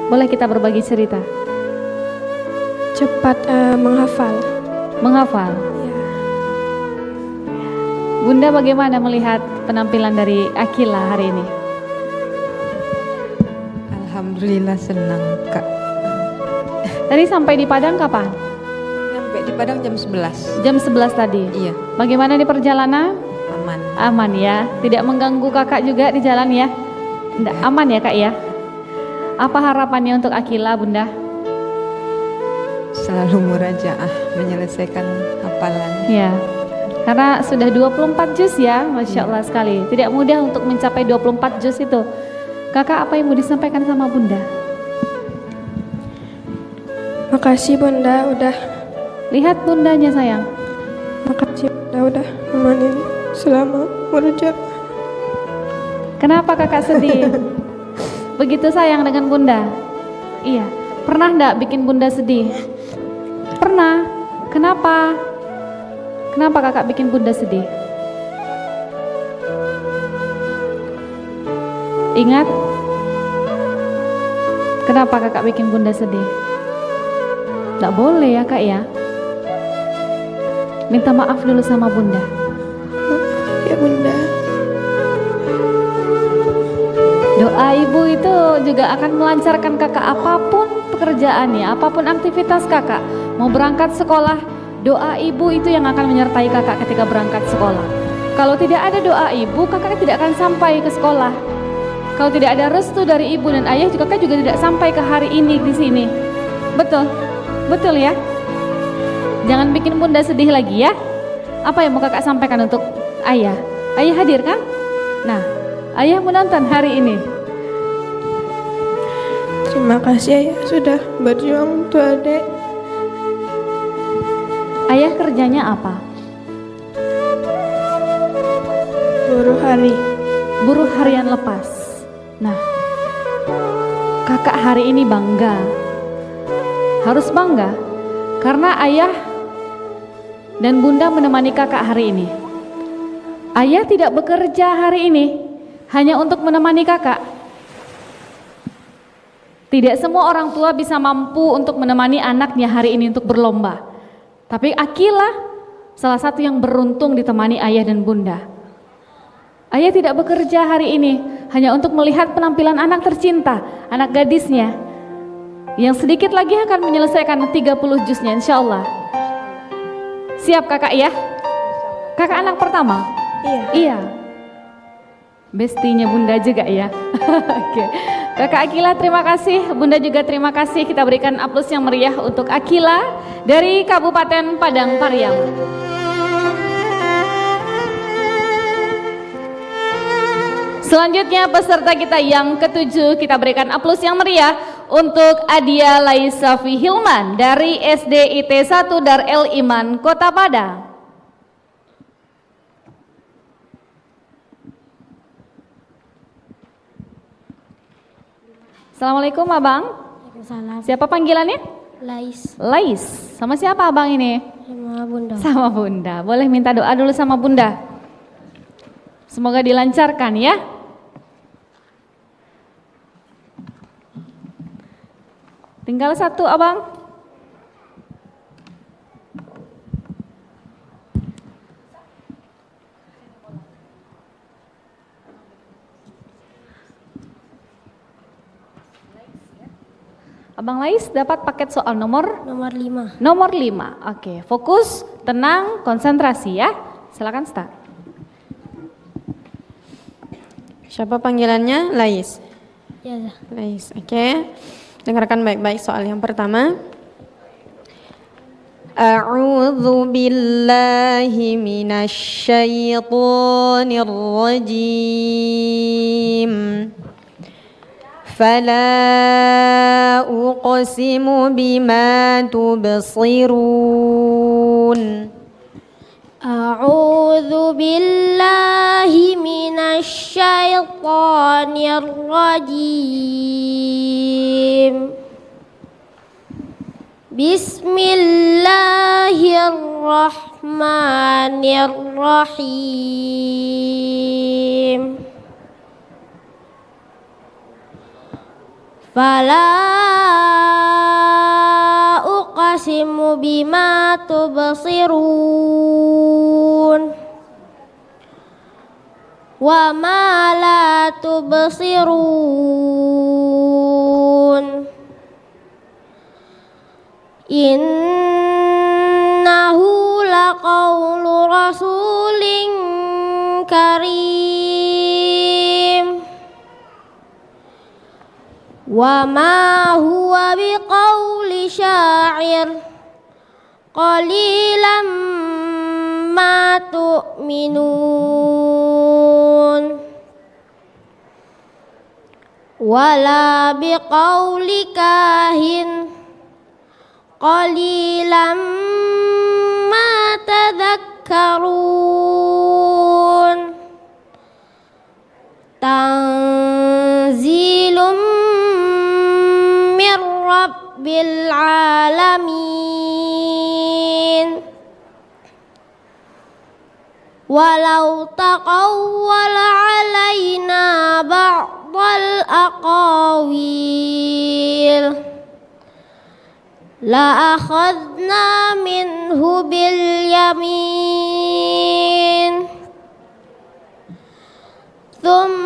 Boleh kita berbagi cerita? cepat menghafal. Ya. Bunda bagaimana melihat penampilan dari Akila hari ini? Alhamdulillah senang Kak. Tadi sampai di Padang kapan? Sampai di Padang jam 11. Jam 11 tadi? Iya. Bagaimana di perjalanan? Aman. Aman ya, tidak mengganggu kakak juga di jalan ya? Tidak, aman ya kak ya? Apa harapannya untuk Akila Bunda? Selalu murajaah, menyelesaikan hafalan. Ya, karena sudah 24 juz ya, Masya Allah sekali. Tidak mudah untuk mencapai 24 juz itu. Kakak apa yang mau disampaikan sama Bunda? Makasih Bunda udah. Lihat bundanya sayang. Makasih Bunda udah nemenin selama murojaah. Kenapa kakak sedih? Begitu sayang dengan Bunda? Iya. Pernah enggak bikin Bunda sedih? Pernah. Kenapa? Kenapa kakak bikin Bunda sedih? Ingat? Kenapa kakak bikin Bunda sedih? Enggak boleh ya kak ya? Minta maaf dulu sama Bunda. Ya Bunda. Doa ibu itu juga akan melancarkan kakak apapun pekerjaannya, apapun aktivitas kakak. Mau berangkat sekolah Doa ibu itu yang akan menyertai kakak ketika berangkat sekolah. Kalau tidak ada doa ibu, kakak tidak akan sampai ke sekolah. Kalau tidak ada restu dari ibu dan ayah, kakak juga tidak sampai ke hari ini di sini. Betul? Betul ya? Jangan bikin bunda sedih lagi ya. Apa yang mau kakak sampaikan untuk ayah? Ayah hadir kan? Nah, ayah menonton hari ini. Terima kasih ayah sudah berjuang untuk adik. Ayah kerjanya apa? Buruh hari. Buruh harian lepas. Nah, kakak hari ini bangga. Harus bangga karena ayah dan bunda menemani kakak hari ini. Ayah tidak bekerja hari ini hanya untuk menemani kakak. Tidak semua orang tua bisa mampu untuk menemani anaknya hari ini untuk berlomba. Tapi Akila salah satu yang beruntung ditemani ayah dan bunda. Ayah tidak bekerja hari ini hanya untuk melihat penampilan anak tercinta, anak gadisnya yang sedikit lagi akan menyelesaikan 30 juznya insya Allah. Siap kakak ya? Kakak anak pertama? Iya. Bestinya bunda juga ya. Oke. Kakak Akila terima kasih, bunda juga terima kasih. Kita berikan aplaus yang meriah untuk Akila dari Kabupaten Padang Pariam. Selanjutnya peserta kita yang ketujuh, kita berikan aplaus yang meriah untuk Adia Laisafi Hilman dari SD IT 1 Dar El Iman Kota Padang. Assalamualaikum abang. Waalaikumsalam. Siapa panggilannya? Lais. Lais. Sama siapa abang ini? Sama bunda. Sama bunda. Boleh minta doa dulu sama bunda. Semoga dilancarkan ya. Tinggal satu abang. Abang Lais dapat paket soal nomor 5. Nomor 5. Oke, fokus, tenang, konsentrasi ya. Silakan start. Siapa panggilannya? Lais. Ya. Lais. Oke. Dengarkan baik-baik soal yang pertama. A'udzu billahi minasy syaithanir rajim. Fala uqsimu bima tubsirun. A'udzu billahi minasy syaithanir rajim. Bismillahirrahmanirrahim. Fala uqsimu bima tubsirun wa ma la tubsirun innahu laqawlu rasulin karim wa ma huwa biqauli sya'ir qalilan ma tu'minun wala biqauli kahin qalilan ma tadhakkarun tanzilum mir rabbil alamin walau taqawwala alaina ba'dal aqawil la akhadna minhu bil yamin thumma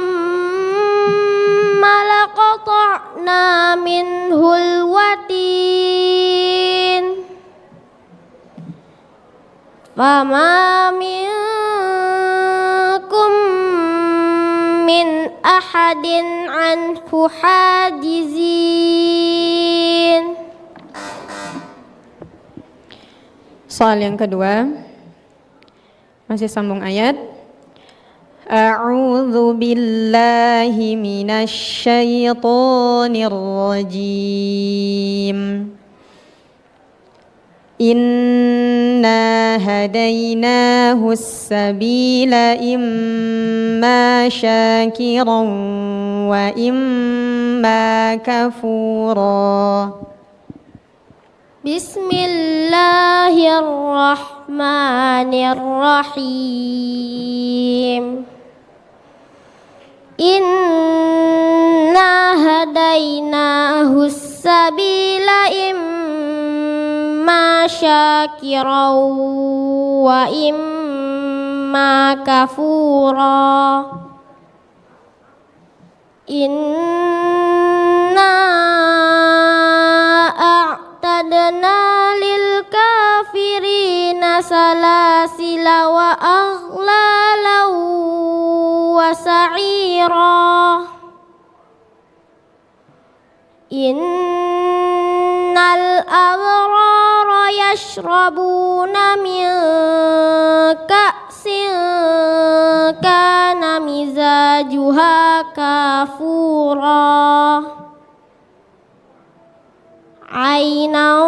laqata'na minhul watin فما منكم من أحد عنه حاجزين. Soal yang kedua, masih sambung ayat. A'udzu billahi minasy syaithanir rajim. Inna hadainahu as-sabila imma syakiran wa imma kafura. Bismillahirrahmanirrahim. Inna hadainahu as-sabila imma syakiran wa imma kafura. Inna a'tadna lil kafirina salasila wa aghlalan wa sa'ira. Innal abrara yashrabuna min ka'sin kana mizajuha kafura. Ainan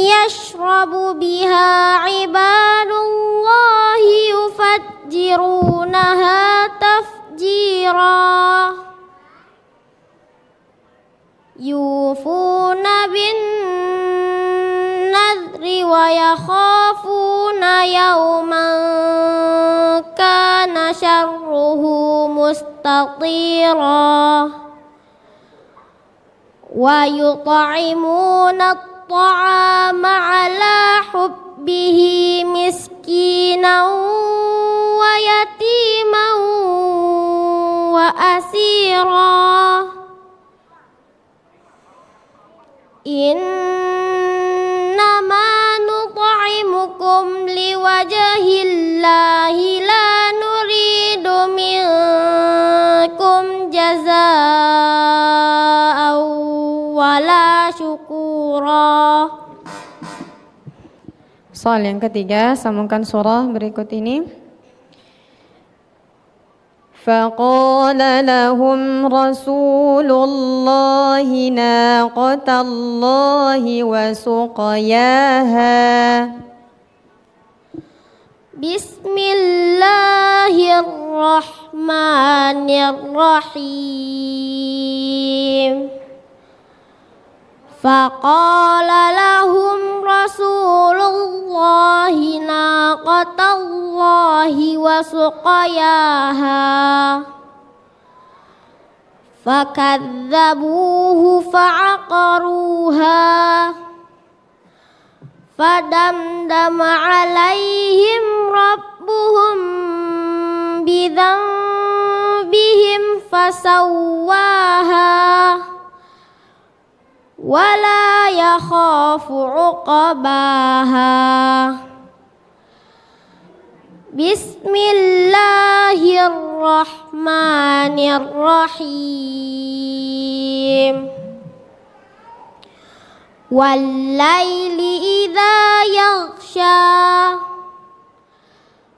yashrabu biha ibadullahi yufajjirunaha tafjira. Yufuna bin nadri wa yakhafuna yawman kana syarruhu mustatira. Wa yut'imuna at-ta'ama 'ala hubbihi miskinan wa yatiman wa asira. Innama nut'imukum liwajhillahi la nuridu minkum jazaa'an wala syukura. Soal yang ketiga, sambungkan surah berikut ini. فقال لهم رسول الله ناقة الله وسقياها. بسم الله الرحمن الرحيم. فقال لهم رسول الله ناقة الله وسقياها. فكذبوه فعقروها. فدمدم عليهم ربهم بذنبهم فسواها. ولا يخاف عقباها. بسم الله الرحمن الرحيم. والليل إذا يغشى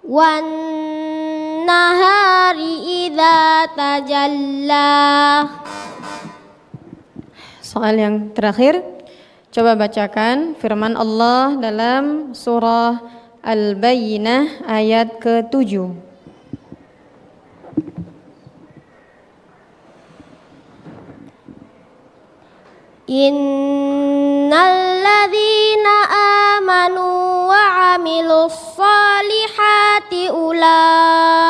والنهار إذا تجلى. Soal yang terakhir, coba bacakan firman Allah dalam surah Al-Bayyinah ayat ke-7. Innal ladzina amanu wa 'amilus solihati ulaika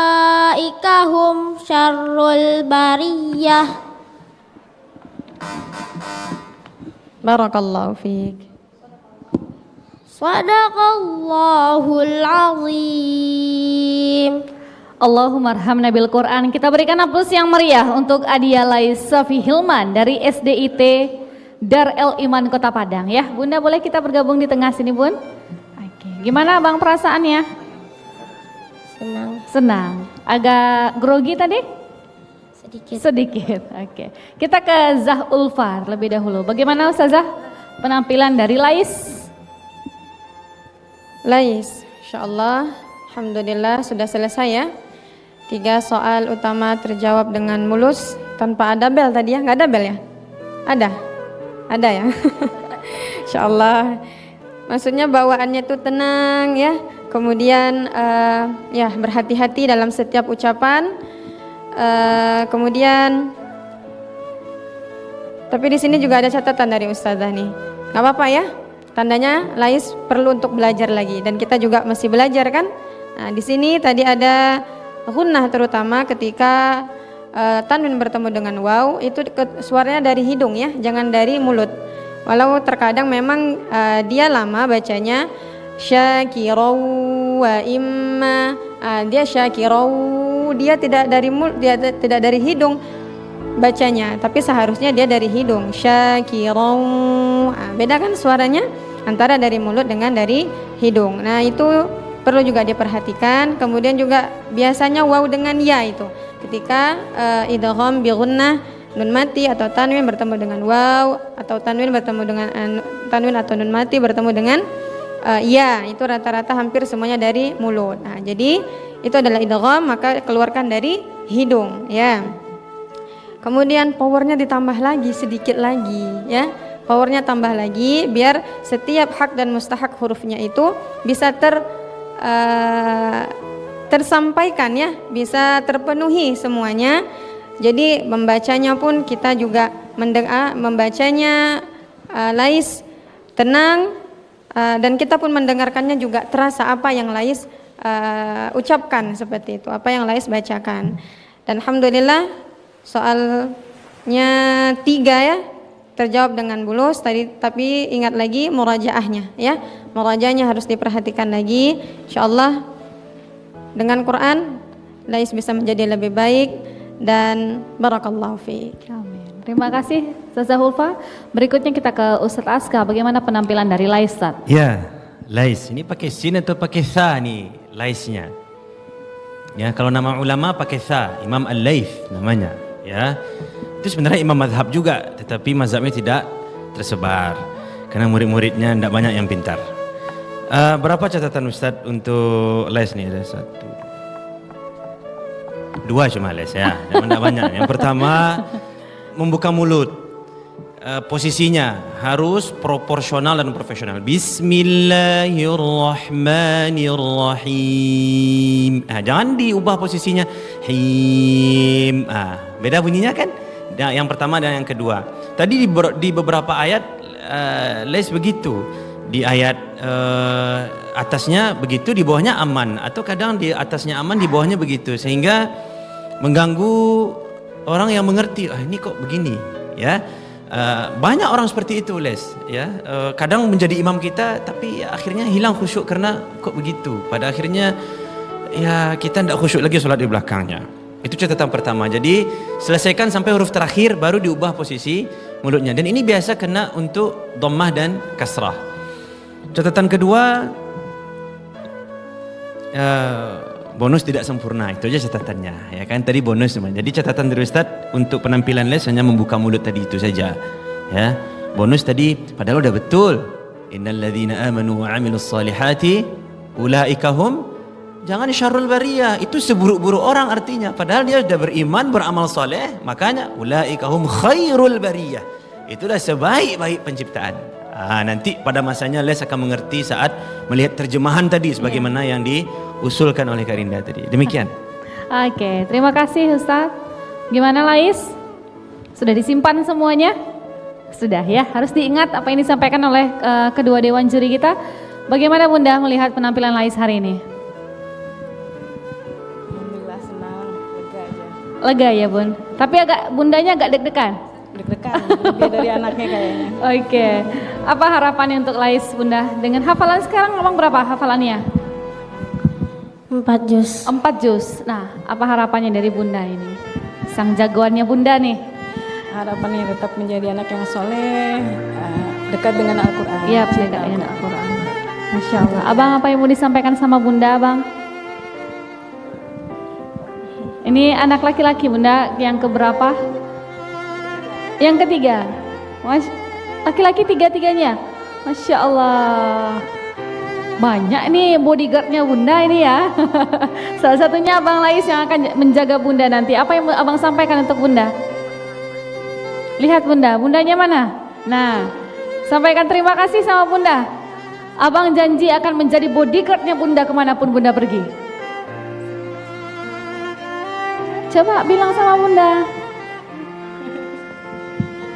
hum syarrul bariyah. Barakallahu fiik. Sadaqallahul azim. Allahumma arhamna bil Quran. Kita berikan aplaus yang meriah untuk Adia Lais Safi Hilman dari SDIT Dar El Iman Kota Padang ya. Bunda boleh kita bergabung di tengah sini Bun? Oke. Gimana Bang perasaannya? Senang. Agak grogi tadi? Sedikit. Oke. Kita ke Zah Ulfar lebih dahulu. Bagaimana Ustazah penampilan dari Lais? Insyaallah, alhamdulillah sudah selesai ya. 3 soal utama terjawab dengan mulus tanpa ada bel tadi ya, nggak ada bel ya? Ada ya. Insyaallah. Maksudnya bawaannya itu tenang ya. Kemudian ya berhati-hati dalam setiap ucapan. Kemudian tapi di sini juga ada catatan dari Ustazah nih. Nggak apa-apa ya. Tandanya Lais perlu untuk belajar lagi dan kita juga masih belajar kan? Nah, di sini tadi ada gunnah terutama ketika tanwin bertemu dengan waw itu suaranya dari hidung ya, jangan dari mulut. Walau terkadang memang dia lama bacanya syakirau wa imma, dia syakirau, dia tidak dari mulut, dia tidak dari hidung bacanya, tapi seharusnya dia dari hidung syakirau. Beda kan suaranya antara dari mulut dengan dari hidung. Nah itu perlu juga diperhatikan. Kemudian juga biasanya waw dengan ya itu ketika idgham bi gunnah nun mati atau tanwin bertemu dengan waw atau tanwin bertemu dengan tanwin atau nun mati bertemu dengan ya, itu rata-rata hampir semuanya dari mulut. Nah jadi itu adalah idgham, maka keluarkan dari hidung ya. Kemudian powernya ditambah lagi sedikit lagi ya, powernya tambah lagi biar setiap hak dan mustahak hurufnya itu bisa tersampaikan ya, bisa terpenuhi semuanya. Jadi membacanya pun kita juga membacanya Lais tenang, dan kita pun mendengarkannya juga terasa apa yang Lais ucapkan seperti itu, apa yang Lais bacakan. Dan alhamdulillah soalnya 3 ya terjawab dengan bulus tadi, tapi ingat lagi murajaahnya ya, murajaahnya harus diperhatikan lagi. Insyaallah dengan Quran Lais bisa menjadi lebih baik dan barakallahu fiik. Amin. Terima kasih Ustazah Ulfa. Berikutnya kita ke Ustaz Aska. Bagaimana penampilan dari Lais Ustaz? Ya, Lais ini pakai sin atau pakai sa nih Laisnya? Ya, kalau nama ulama pakai sa, Imam Al-Laits namanya. Ya, itu sebenarnya imam mazhab juga, tetapi mazhabnya tidak tersebar karena murid-muridnya tidak banyak yang pintar. Berapa catatan Ustadz untuk Lais nih? Ada 1, 2 cuma Les ya, tidak banyak. Yang pertama membuka mulut, posisinya harus proporsional dan profesional. Bismillahirrahmanirrahim. Jangan diubah posisinya. Him. Beda bunyinya kan? Yang pertama dan yang kedua. Tadi di beberapa ayat Les begitu. Di ayat atasnya begitu, di bawahnya aman, atau kadang di atasnya aman, di bawahnya begitu, sehingga mengganggu orang yang mengerti. Ini kok begini, ya. Banyak orang seperti itu Les, ya. Kadang menjadi imam kita, tapi akhirnya hilang khusyuk karena kok begitu. Pada akhirnya ya kita tidak khusyuk lagi sholat di belakangnya. Itu catatan pertama. Jadi selesaikan sampai huruf terakhir, baru diubah posisi mulutnya. Dan ini biasa kena untuk dhammah dan kasrah. Catatan kedua, bonus tidak sempurna, itu aja catatannya, ya kan? Tadi bonus semua. Jadi catatan dari Ustadz untuk penampilan Les hanya membuka mulut tadi, itu saja, ya. Bonus tadi padahal udah betul. Innal ladzina amanu wa 'amilus solihati ulaika hum, jangan syarrul bariyah, itu seburuk-buruk orang artinya. Padahal dia sudah beriman, beramal soleh, makanya ulaika hum khairul bariyah. Itulah sebaik-baik penciptaan. Nanti pada masanya Les akan mengerti saat melihat terjemahan tadi sebagaimana yang diusulkan oleh Karinda tadi. Demikian. Oke, terima kasih Ustaz. Gimana Lais? Sudah disimpan semuanya? Sudah ya, harus diingat apa yang disampaikan oleh kedua dewan juri kita. Bagaimana Bunda melihat penampilan Lais hari ini? Alhamdulillah senang, lega aja. Lega ya Bun, tapi bundanya agak deg-degan? Deg-degan, lebih dari anaknya kayaknya. Oke, apa harapannya untuk Lais Bunda? Dengan hafalan sekarang ngomong berapa hafalannya? 4 juz. 4 juz. Nah, apa harapannya dari Bunda ini? Sang jagoannya Bunda nih. Harapannya tetap menjadi anak yang soleh, dekat dengan Al-Quran. Iya, dekat dengan Al-Quran. Masya Allah. Abang, apa yang mau disampaikan sama Bunda, Abang? Ini anak laki-laki Bunda, yang keberapa? Yang ketiga. Laki-laki tiga-tiganya. Masya Allah. Banyak nih bodyguardnya Bunda ini ya. Salah satunya Abang Lais yang akan menjaga Bunda nanti. Apa yang Abang sampaikan untuk Bunda? Lihat Bunda, Bundanya mana? Nah, sampaikan terima kasih sama Bunda. Abang janji akan menjadi bodyguardnya Bunda kemanapun Bunda pergi. Coba bilang sama Bunda.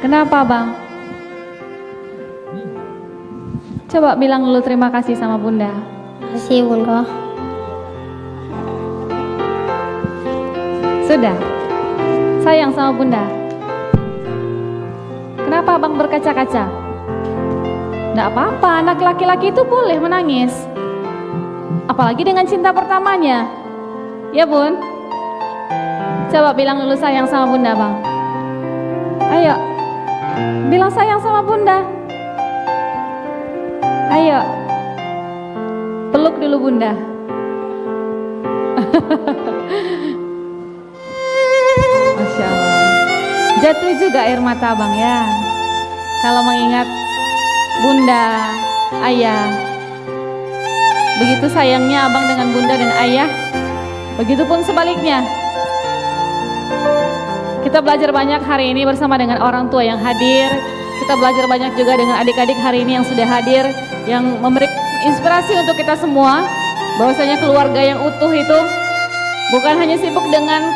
Kenapa Bang? Coba bilang dulu terima kasih sama Bunda. Terima kasih Bunda. Sudah? Sayang sama Bunda? Kenapa Abang berkaca-kaca? Nggak apa-apa, anak laki-laki itu boleh menangis. Apalagi dengan cinta pertamanya. Ya Bun? Coba bilang dulu sayang sama Bunda Bang. Ayo, bilang sayang sama Bunda. Ayo, peluk dulu Bunda. Masya Allah. Jatuh juga air mata Abang ya. Kalau mengingat Bunda, Ayah. Begitu sayangnya Abang dengan Bunda dan Ayah. Begitupun sebaliknya. Kita belajar banyak hari ini bersama dengan orang tua yang hadir. Kita belajar banyak juga dengan adik-adik hari ini yang sudah hadir, yang memberikan inspirasi untuk kita semua. Bahwasanya keluarga yang utuh itu bukan hanya sibuk dengan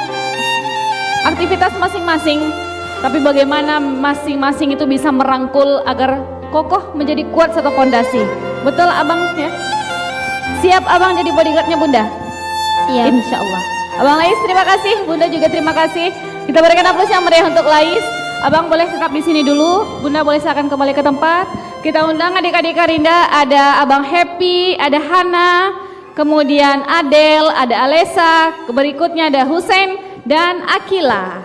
aktivitas masing-masing, tapi bagaimana masing-masing itu bisa merangkul agar kokoh menjadi kuat satu fondasi. Betul Abang ya? Siap Abang jadi bodyguardnya Bunda? Siap. Insya Allah. Abang Lais terima kasih, Bunda juga terima kasih. Kita berikan aplaus yang meriah untuk Lais. Abang boleh tetap di sini dulu, Bunda boleh silakan kembali ke tempat. Kita undang adik-adik Karinda, ada Abang Happy, ada Hana, kemudian Adel, ada Alessa, berikutnya ada Hussein dan Akila.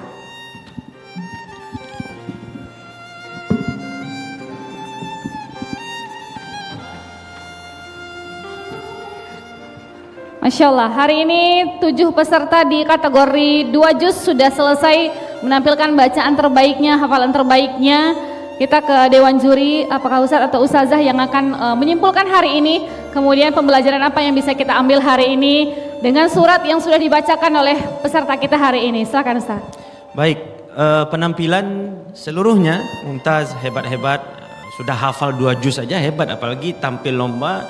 Masya Allah, hari ini 7 peserta di kategori 2 juz sudah selesai menampilkan bacaan terbaiknya, hafalan terbaiknya. Kita ke Dewan Juri, apakah Ustadz atau Ustazah yang akan menyimpulkan hari ini, kemudian pembelajaran apa yang bisa kita ambil hari ini dengan surat yang sudah dibacakan oleh peserta kita hari ini. Silakan Ustaz. Baik, penampilan seluruhnya mumtaz, hebat-hebat, sudah hafal 2 juz saja hebat, apalagi tampil lomba.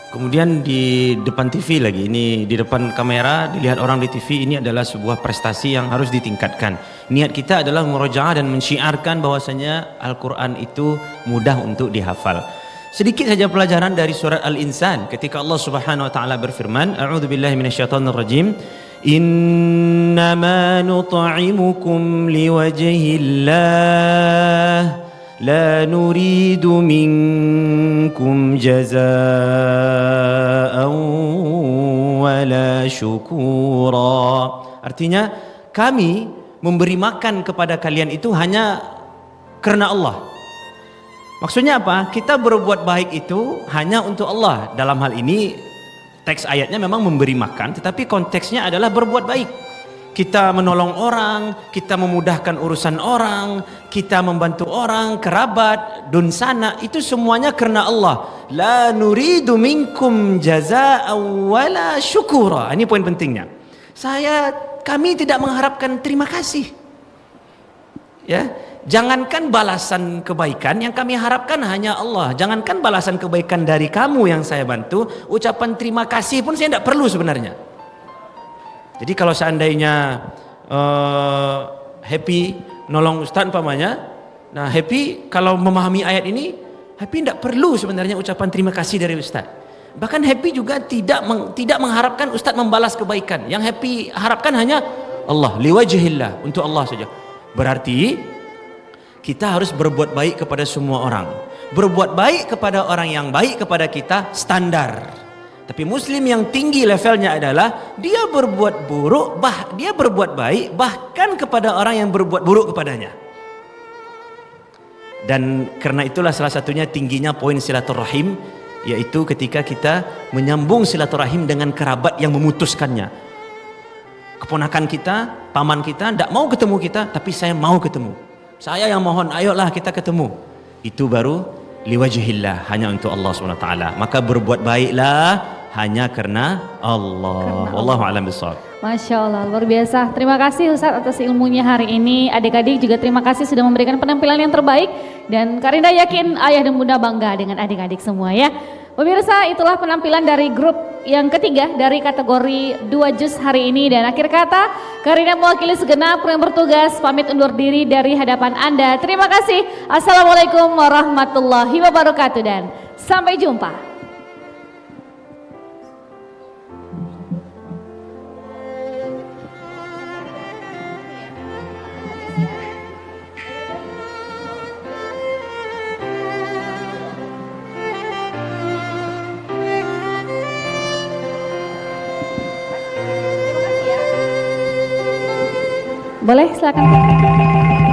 Kemudian di depan TV lagi, ini di depan kamera, dilihat orang di TV, ini adalah sebuah prestasi yang harus ditingkatkan. Niat kita adalah murojaah dan mensyiarkan bahwasanya Al-Quran itu mudah untuk dihafal. Sedikit saja pelajaran dari surat Al-Insan ketika Allah Subhanahu wa taala berfirman, A'udzubillahi minasyaitonirrajim, Innama nut'imukum liwajhillah La nuridu minkum jaza'an wala syukura. Artinya kami memberi makan kepada kalian itu hanya karena Allah. Maksudnya apa? Kita berbuat baik itu hanya untuk Allah. Dalam hal ini teks ayatnya memang memberi makan, tetapi konteksnya adalah berbuat baik. Kita menolong orang, kita memudahkan urusan orang, kita membantu orang, kerabat, dunsana, itu semuanya karena Allah. La nuridu minkum jaza'an wala syukura. Ini poin pentingnya. Kami tidak mengharapkan terima kasih. Ya, jangankan balasan kebaikan, yang kami harapkan hanya Allah. Jangankan balasan kebaikan dari kamu yang saya bantu, ucapan terima kasih pun saya tidak perlu sebenarnya. Jadi kalau seandainya Happy nolong Ustaz umpamanya, nah Happy kalau memahami ayat ini, Happy tidak perlu sebenarnya ucapan terima kasih dari Ustaz. Bahkan Happy juga tidak mengharapkan Ustaz membalas kebaikan. Yang Happy harapkan hanya Allah, liwajhillah, untuk Allah saja. Berarti kita harus berbuat baik kepada semua orang. Berbuat baik kepada orang yang baik kepada kita standar. Tapi muslim yang tinggi levelnya adalah dia berbuat buruk, dia berbuat baik bahkan kepada orang yang berbuat buruk kepadanya. Dan karena itulah salah satunya tingginya poin silaturahim, yaitu ketika kita menyambung silaturahim dengan kerabat yang memutuskannya. Keponakan kita, paman kita tidak mau ketemu kita, tapi saya mau ketemu. Saya yang mohon, ayolah kita ketemu. Itu baru liwajhillah, hanya untuk Allah SWT. Maka berbuat baiklah hanya karena Allah. Wallahu a'lam bishawab. Masya Allah, luar biasa. Terima kasih Ustadz atas ilmunya hari ini. Adik-adik juga terima kasih sudah memberikan penampilan yang terbaik. Dan Kak Rinda yakin ayah dan bunda bangga dengan adik-adik semua ya. Pemirsa, itulah penampilan dari grup yang ketiga dari kategori 2 juz hari ini. Dan akhir kata, Kak Rinda mewakili segenap kru yang bertugas pamit undur diri dari hadapan Anda. Terima kasih. Assalamualaikum warahmatullahi wabarakatuh dan sampai jumpa. Boleh silakan.